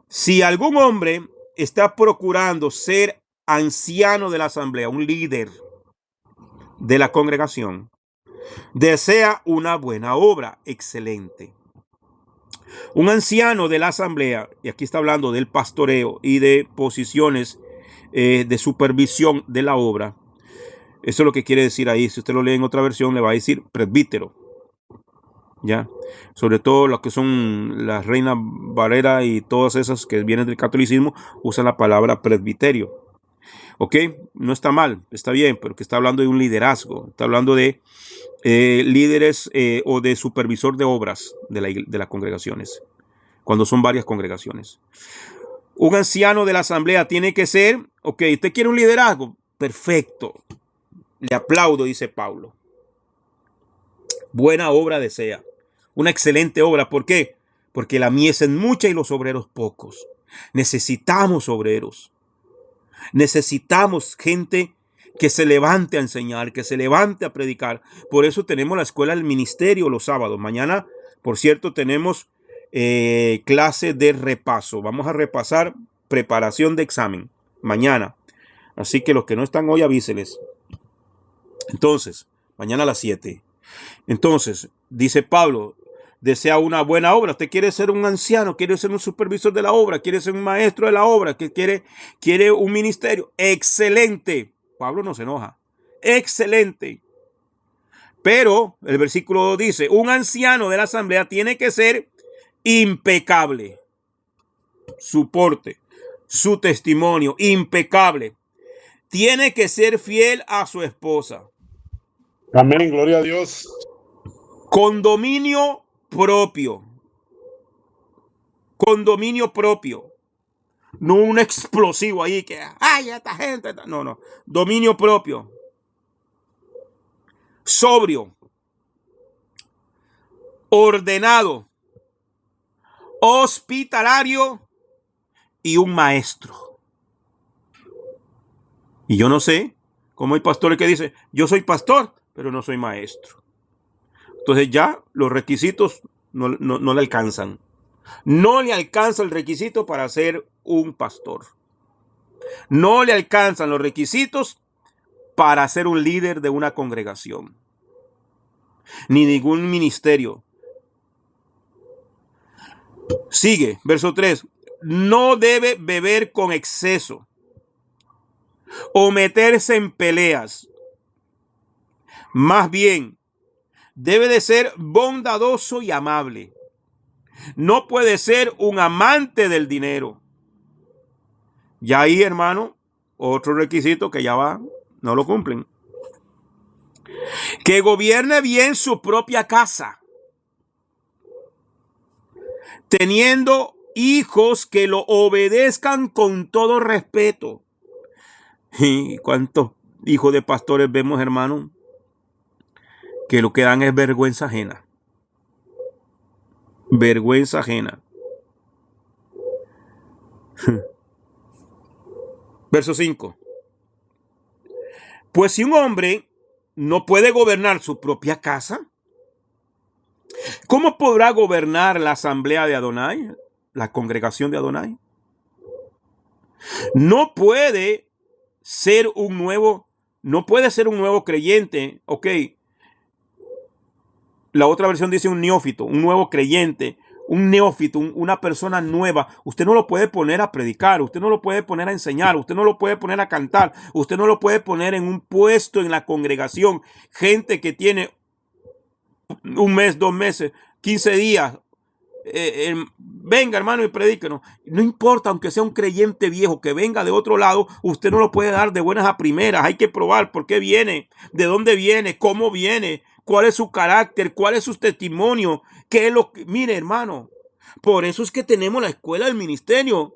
Si algún hombre está procurando ser anciano de la asamblea, un líder de la congregación, desea una buena obra, excelente. Un anciano de la asamblea, y aquí está hablando del pastoreo y de posiciones de supervisión de la obra. Eso es lo que quiere decir ahí. Si usted lo lee en otra versión, le va a decir presbítero. ¿Ya? Sobre todo los que son las Reina Valera y todas esas que vienen del catolicismo, usan la palabra presbiterio. ¿Ok? No está mal, está bien, pero que está hablando de un liderazgo. Está hablando de líderes o de supervisor de obras de las congregaciones, cuando son varias congregaciones. Un anciano de la asamblea tiene que ser, ok, ¿usted quiere un liderazgo? Perfecto. Le aplaudo, dice Pablo. Buena obra desea. Una excelente obra. ¿Por qué? Porque la mies es mucha y los obreros pocos. Necesitamos obreros. Necesitamos gente que se levante a enseñar, que se levante a predicar. Por eso tenemos la escuela del ministerio los sábados. Mañana, por cierto, tenemos clase de repaso. Vamos a repasar preparación de examen mañana. Así que los que no están hoy, avíseles. Entonces, mañana a las 7. Entonces, dice Pablo, desea una buena obra. Usted quiere ser un anciano, quiere ser un supervisor de la obra, quiere ser un maestro de la obra, que quiere un ministerio. Excelente. Pablo no se enoja. Excelente. Pero el versículo dice, un anciano de la asamblea tiene que ser impecable. Su porte, su testimonio, impecable. Tiene que ser fiel a su esposa. Amén, gloria a Dios. Con dominio propio. Con dominio propio. No un explosivo ahí que, ay, esta gente. No, no. Dominio propio. Sobrio. Ordenado. Hospitalario. Y un maestro. Y yo no sé, como hay pastores que dicen, yo soy pastor, pero no soy maestro. Entonces ya los requisitos no le alcanzan. No le alcanza el requisito para ser un pastor. No le alcanzan los requisitos para ser un líder de una congregación. Ni ningún ministerio. Sigue, verso 3. No debe beber con exceso o meterse en peleas. Más bien, debe de ser bondadoso y amable. No puede ser un amante del dinero. Ya ahí, hermano, otro requisito que ya va, no lo cumplen. Que gobierne bien su propia casa, teniendo hijos que lo obedezcan con todo respeto. ¿Y cuántos hijos de pastores vemos, hermano, que lo que dan es vergüenza ajena? Vergüenza ajena. Verso 5. Pues si un hombre no puede gobernar su propia casa, ¿cómo podrá gobernar la asamblea de Adonai, la congregación de Adonai? No puede ser un nuevo creyente. Ok, la otra versión dice un neófito, un nuevo creyente, un neófito, una persona nueva. Usted no lo puede poner a predicar, usted no lo puede poner a enseñar, usted no lo puede poner a cantar, usted no lo puede poner en un puesto en la congregación. Gente que tiene un mes, 2 meses, 15 días. Venga, hermano, y predíquenos. No importa, aunque sea un creyente viejo que venga de otro lado, usted no lo puede dar de buenas a primeras. Hay que probar por qué viene, de dónde viene, cómo viene, cuál es su carácter, cuál es su testimonio, qué es lo que... Mire, hermano, por eso es que tenemos la escuela del ministerio.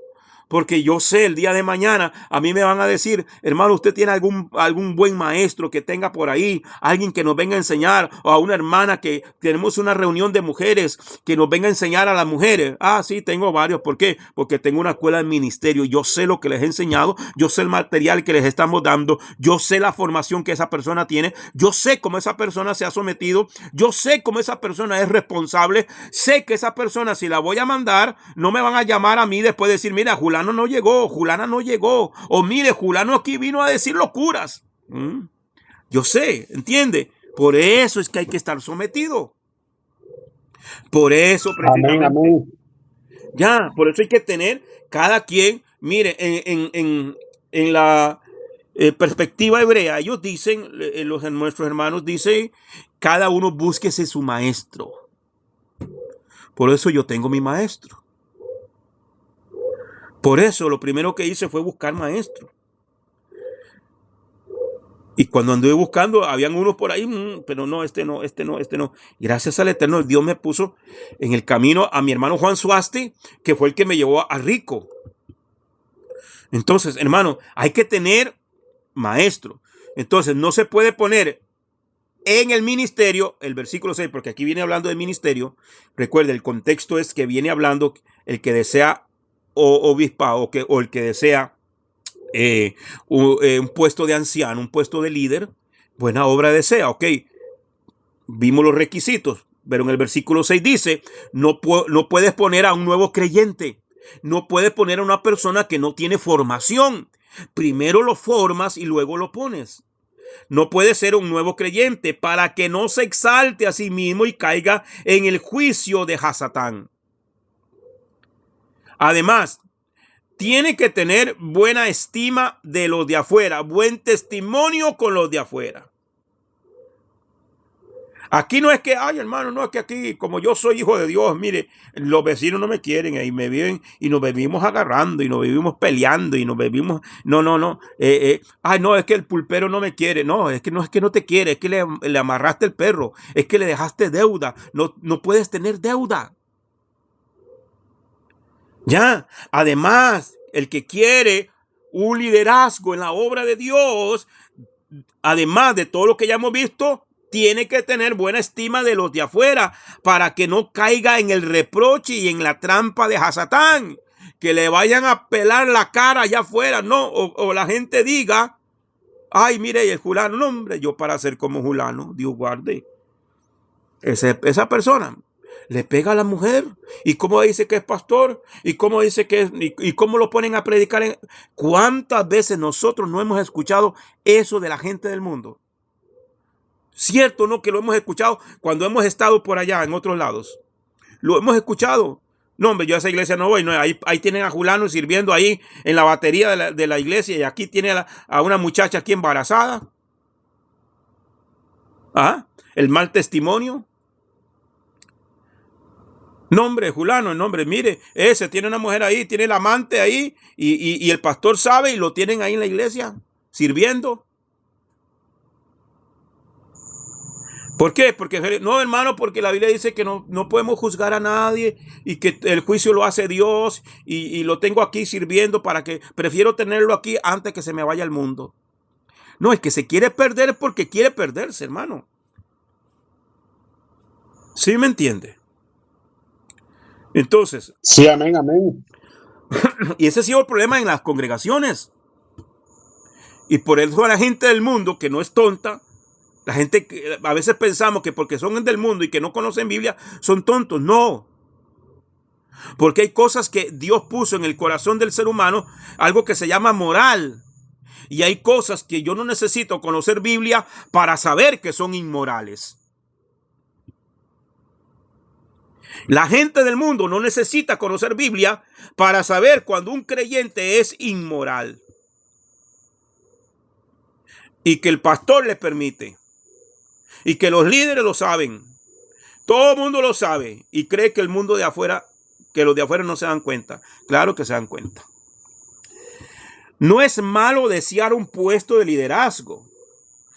Porque yo sé, el día de mañana a mí me van a decir, hermano, usted tiene algún buen maestro que tenga por ahí, alguien que nos venga a enseñar, o a una hermana que tenemos una reunión de mujeres que nos venga a enseñar a las mujeres. Ah, sí, tengo varios. ¿Por qué? Porque tengo una escuela de ministerio. Yo sé lo que les he enseñado, yo sé el material que les estamos dando, yo sé la formación que esa persona tiene, yo sé cómo esa persona se ha sometido, yo sé cómo esa persona es responsable, sé que esa persona, si la voy a mandar, no me van a llamar a mí después de decir, mira, Julano no llegó, Julana no llegó, o mire, Julano aquí vino a decir locuras. Yo sé, ¿entiende? Por eso es que hay que estar sometido. Por eso precisamente. Amén, amén. Ya, por eso hay que tener cada quien, mire, en la perspectiva hebrea, ellos dicen, nuestros hermanos dicen, cada uno búsquese su maestro. Por eso yo tengo mi maestro. Por eso lo primero que hice fue buscar maestro. Y cuando anduve buscando, habían unos por ahí, pero no, este no. Gracias al Eterno, Dios me puso en el camino a mi hermano Juan Suaste, que fue el que me llevó a Rico. Entonces, hermano, hay que tener maestro. Entonces, no se puede poner en el ministerio, el versículo 6, porque aquí viene hablando de ministerio. Recuerde, el contexto es que viene hablando el que desea obispado o el que desea un puesto de anciano, un puesto de líder, buena obra desea. Ok, vimos los requisitos, pero en el versículo 6 dice, no puedes poner a un nuevo creyente, no puedes poner a una persona que no tiene formación. Primero lo formas y luego lo pones. No puede ser un nuevo creyente para que no se exalte a sí mismo y caiga en el juicio de Hasatán. Además, tiene que tener buena estima de los de afuera, buen testimonio con los de afuera. Aquí no es que, ay, hermano, no es que aquí, como yo soy hijo de Dios, mire, los vecinos no me quieren y me viven y nos vivimos agarrando y nos vivimos peleando y nos vivimos, no. Ay, no, es que el pulpero no me quiere. No, es que no te quiere, es que le amarraste el perro, es que le dejaste deuda. No puedes tener deuda. Ya, además, el que quiere un liderazgo en la obra de Dios, además de todo lo que ya hemos visto, tiene que tener buena estima de los de afuera para que no caiga en el reproche y en la trampa de Hasatán, que le vayan a pelar la cara allá afuera, no, o la gente diga, ay, mire, el fulano, no, hombre, yo para ser como fulano, Dios guarde, esa persona le pega a la mujer, y cómo dice que es pastor, y cómo dice que es, y cómo lo ponen a predicar. ¿Cuántas veces nosotros no hemos escuchado eso de la gente del mundo? Cierto, ¿no? Que lo hemos escuchado cuando hemos estado por allá en otros lados. Lo hemos escuchado. No, hombre, yo a esa iglesia no voy. No, ahí tienen a fulano sirviendo ahí en la batería de la iglesia, y aquí tiene a una muchacha aquí embarazada. ¿Ah? El mal testimonio. Nombre, fulano, el nombre, mire, ese tiene una mujer ahí, tiene el amante ahí, y el pastor sabe y lo tienen ahí en la iglesia, sirviendo. ¿Por qué? Porque no, hermano, porque la Biblia dice que no podemos juzgar a nadie y que el juicio lo hace Dios, y lo tengo aquí sirviendo para que prefiero tenerlo aquí antes que se me vaya al mundo. No, es que se quiere perder porque quiere perderse, hermano. ¿Sí me entiende? Entonces, Sí, amén, amén. y ese ha sido el problema en las congregaciones. Y por eso a la gente del mundo, que no es tonta, la gente que a veces pensamos que porque son del mundo y que no conocen Biblia, son tontos. No. Porque hay cosas que Dios puso en el corazón del ser humano, algo que se llama moral. Y hay cosas que yo no necesito conocer Biblia para saber que son inmorales. La gente del mundo no necesita conocer Biblia para saber cuando un creyente es inmoral. Y que el pastor le permite. Y que los líderes lo saben. Todo el mundo lo sabe. Y cree que el mundo de afuera, que los de afuera no se dan cuenta. Claro que se dan cuenta. No es malo desear un puesto de liderazgo,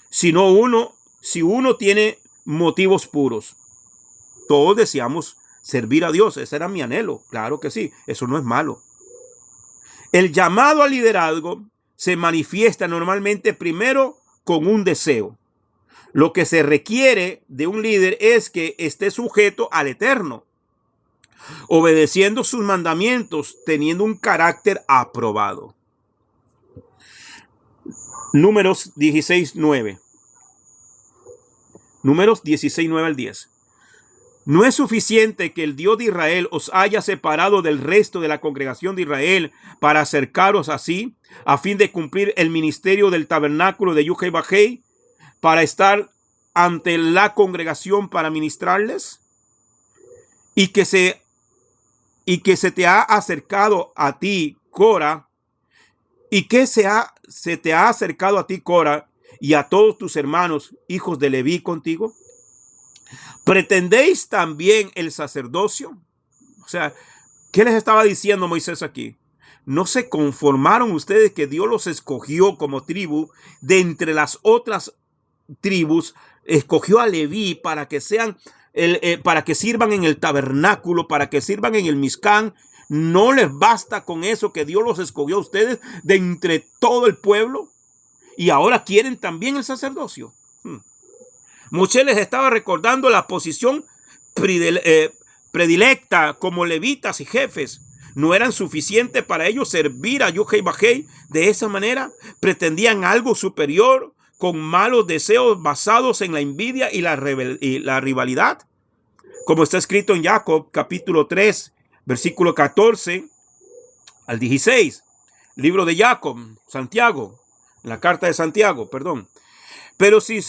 si uno tiene motivos puros. Todos deseamos servir a Dios. Ese era mi anhelo. Claro que sí. Eso no es malo. El llamado al liderazgo se manifiesta normalmente primero con un deseo. Lo que se requiere de un líder es que esté sujeto al Eterno, obedeciendo sus mandamientos, teniendo un carácter aprobado. Números 16:9. Números 16:9 al 10. No es suficiente que el Dios de Israel os haya separado del resto de la congregación de Israel para acercaros así, a fin de cumplir el ministerio del tabernáculo de Yuhei Bajei, para estar ante la congregación para ministrarles, y que se te ha acercado a ti, Cora, y que se te ha acercado a ti, Cora, y a todos tus hermanos, hijos de Leví, contigo. ¿Pretendéis también el sacerdocio? O sea, ¿qué les estaba diciendo Moisés aquí? ¿No se conformaron ustedes que Dios los escogió como tribu de entre las otras tribus? Escogió a Leví para que sean para que sirvan en el tabernáculo, para que sirvan en el Mizcán. ¿No les basta con eso que Dios los escogió a ustedes de entre todo el pueblo? Y ahora quieren también el sacerdocio. Moisés les estaba recordando la posición predilecta como levitas y jefes. ¿No eran suficientes para ellos servir a Yuhei Bajei de esa manera? ¿Pretendían algo superior con malos deseos basados en la envidia y la rivalidad? Como está escrito en Jacob capítulo 3, versículo 14 al 16. Libro de Jacob, Santiago, la carta de Santiago, perdón. Pero si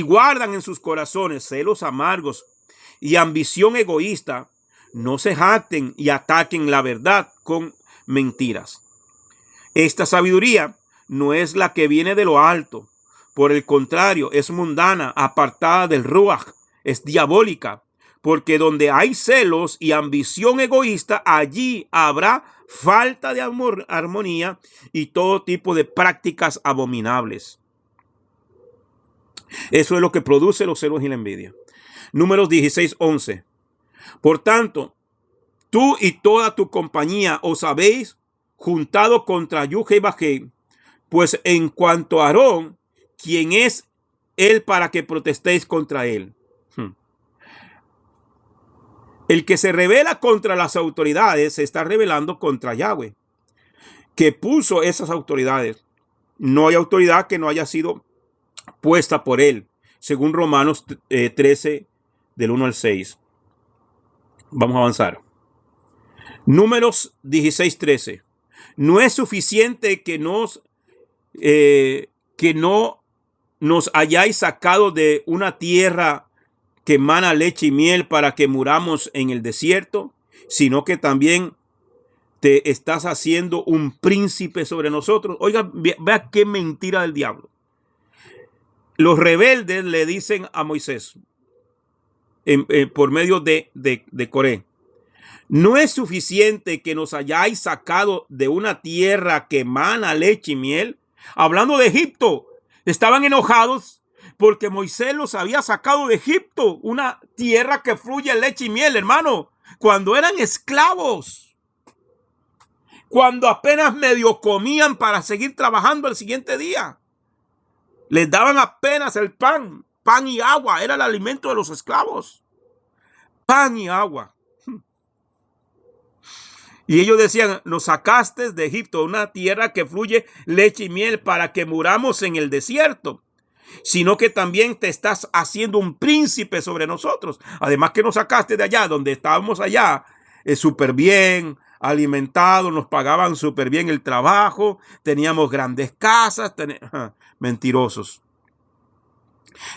guardan en sus corazones celos amargos y ambición egoísta, no se jacten y ataquen la verdad con mentiras. Esta sabiduría no es la que viene de lo alto, Por el contrario, es mundana, apartada del Ruach, es diabólica, porque donde hay celos y ambición egoísta, allí habrá falta de amor, armonía y todo tipo de prácticas abominables. Eso es lo que produce los celos y la envidia. Números 16:11. Por tanto, tú y toda tu compañía os habéis juntado contra Yuge y Bajé, pues en cuanto a Aarón, ¿quién es él para que protestéis contra él? El que se rebela contra las autoridades se está rebelando contra Yahweh, que puso esas autoridades. No hay autoridad que no haya sido puesta por él, según Romanos 13, del 1 al 6. Vamos a avanzar. Números 16:13. No es suficiente que no nos hayáis sacado de una tierra que emana leche y miel para que muramos en el desierto, sino que también te estás haciendo un príncipe sobre nosotros. Oiga, vea qué mentira del diablo. Los rebeldes le dicen a Moisés por medio de Coré: no es suficiente que nos hayáis sacado de una tierra que emana leche y miel. Hablando de Egipto, estaban enojados porque Moisés los había sacado de Egipto, una tierra que fluye leche y miel, hermano, cuando eran esclavos, cuando apenas medio comían para seguir trabajando el siguiente día. Les daban apenas el pan y agua, era el alimento de los esclavos, pan y agua. Y ellos decían: nos sacaste de Egipto, una tierra que fluye leche y miel, para que muramos en el desierto, sino que también te estás haciendo un príncipe sobre nosotros. Además que nos sacaste de allá, donde estábamos allá, súper bien alimentados, nos pagaban súper bien el trabajo, teníamos grandes casas, mentirosos.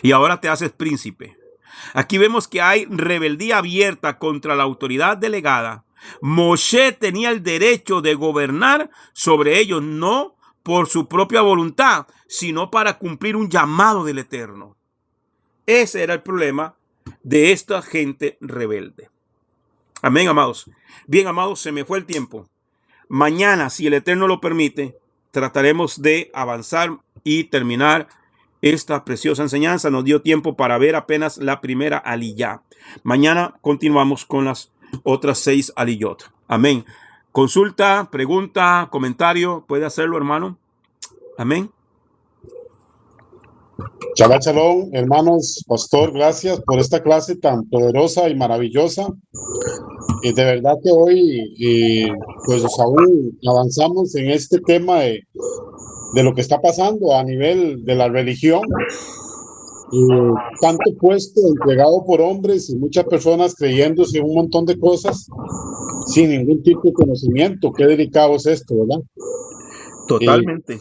Y ahora te haces príncipe. Aquí vemos que hay rebeldía abierta contra la autoridad delegada. Moshe tenía el derecho de gobernar sobre ellos, no por su propia voluntad, sino para cumplir un llamado del Eterno. Ese era el problema de esta gente rebelde. Amén, amados. Bien, amados, se me fue el tiempo. Mañana, si el Eterno lo permite, trataremos de avanzar y terminar esta preciosa enseñanza. Nos dio tiempo para ver apenas la primera aliyá. Mañana continuamos con las otras 6 aliyot. Amén. Consulta, pregunta, comentario, puede hacerlo, hermano. Amén. Shabbat Shalom, hermanos, pastor, gracias por esta clase tan poderosa y maravillosa. De verdad que hoy, pues aún avanzamos en este tema de lo que está pasando a nivel de la religión. Tanto puesto entregado por hombres y muchas personas creyéndose un montón de cosas sin ningún tipo de conocimiento. Qué delicado es esto, ¿verdad? Totalmente.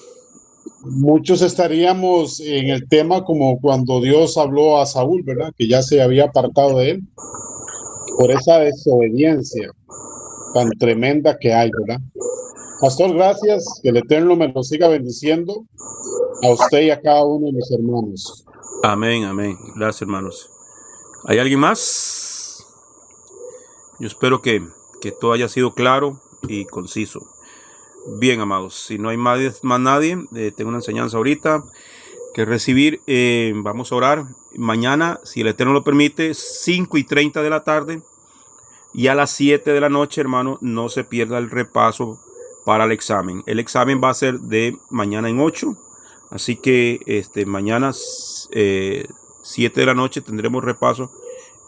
Muchos estaríamos en el tema como cuando Dios habló a Saúl, ¿verdad? Que ya se había apartado de él por esa desobediencia tan tremenda que hay, ¿verdad? Pastor, gracias. Que el Eterno me lo siga bendiciendo a usted y a cada uno de mis hermanos. Amén, amén. Gracias, hermanos. ¿Hay alguien más? Yo espero que todo haya sido claro y conciso. Bien, amados, si no hay más nadie, tengo una enseñanza ahorita que recibir. Vamos a orar. Mañana, si el Eterno lo permite, 5:30 de la tarde y a las 7 de la noche, hermano, no se pierda el repaso para el examen. El examen va a ser de mañana en 8. Así que mañana 7 de la noche tendremos repaso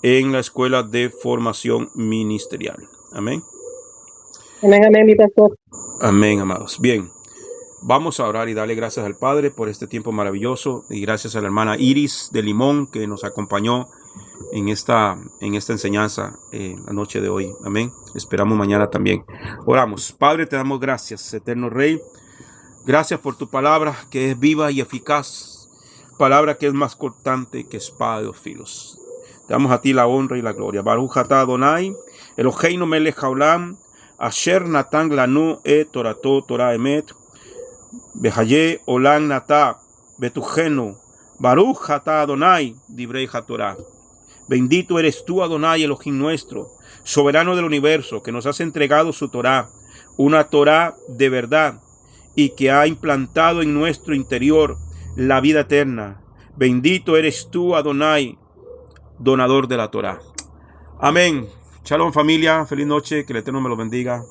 en la escuela de formación ministerial. Amén. Amén, amén, mi pastor. Amén, amados. Bien, vamos a orar y darle gracias al Padre por este tiempo maravilloso, y gracias a la hermana Iris de Limón que nos acompañó en esta enseñanza la noche de hoy. Amén. Esperamos mañana también. Oramos. Padre, te damos gracias, eterno Rey. Gracias por tu palabra que es viva y eficaz, palabra que es más cortante que espada de dos filos. Te damos a ti la honra y la gloria. Baruch atah Adonai, Eloheinu melech haolam, asher natan lanu et torato Torah emet, behaye olam nata Betujenu, Baruch atah Adonai, Divrei HaTorah. Bendito eres tú, Adonai, Elohim nuestro, soberano del universo, que nos has entregado su Torah, una Torah de verdad, y que ha implantado en nuestro interior la vida eterna. Bendito eres tú, Adonai, donador de la Torah. Amén. Shalom, familia. Feliz noche. Que el Eterno me lo bendiga.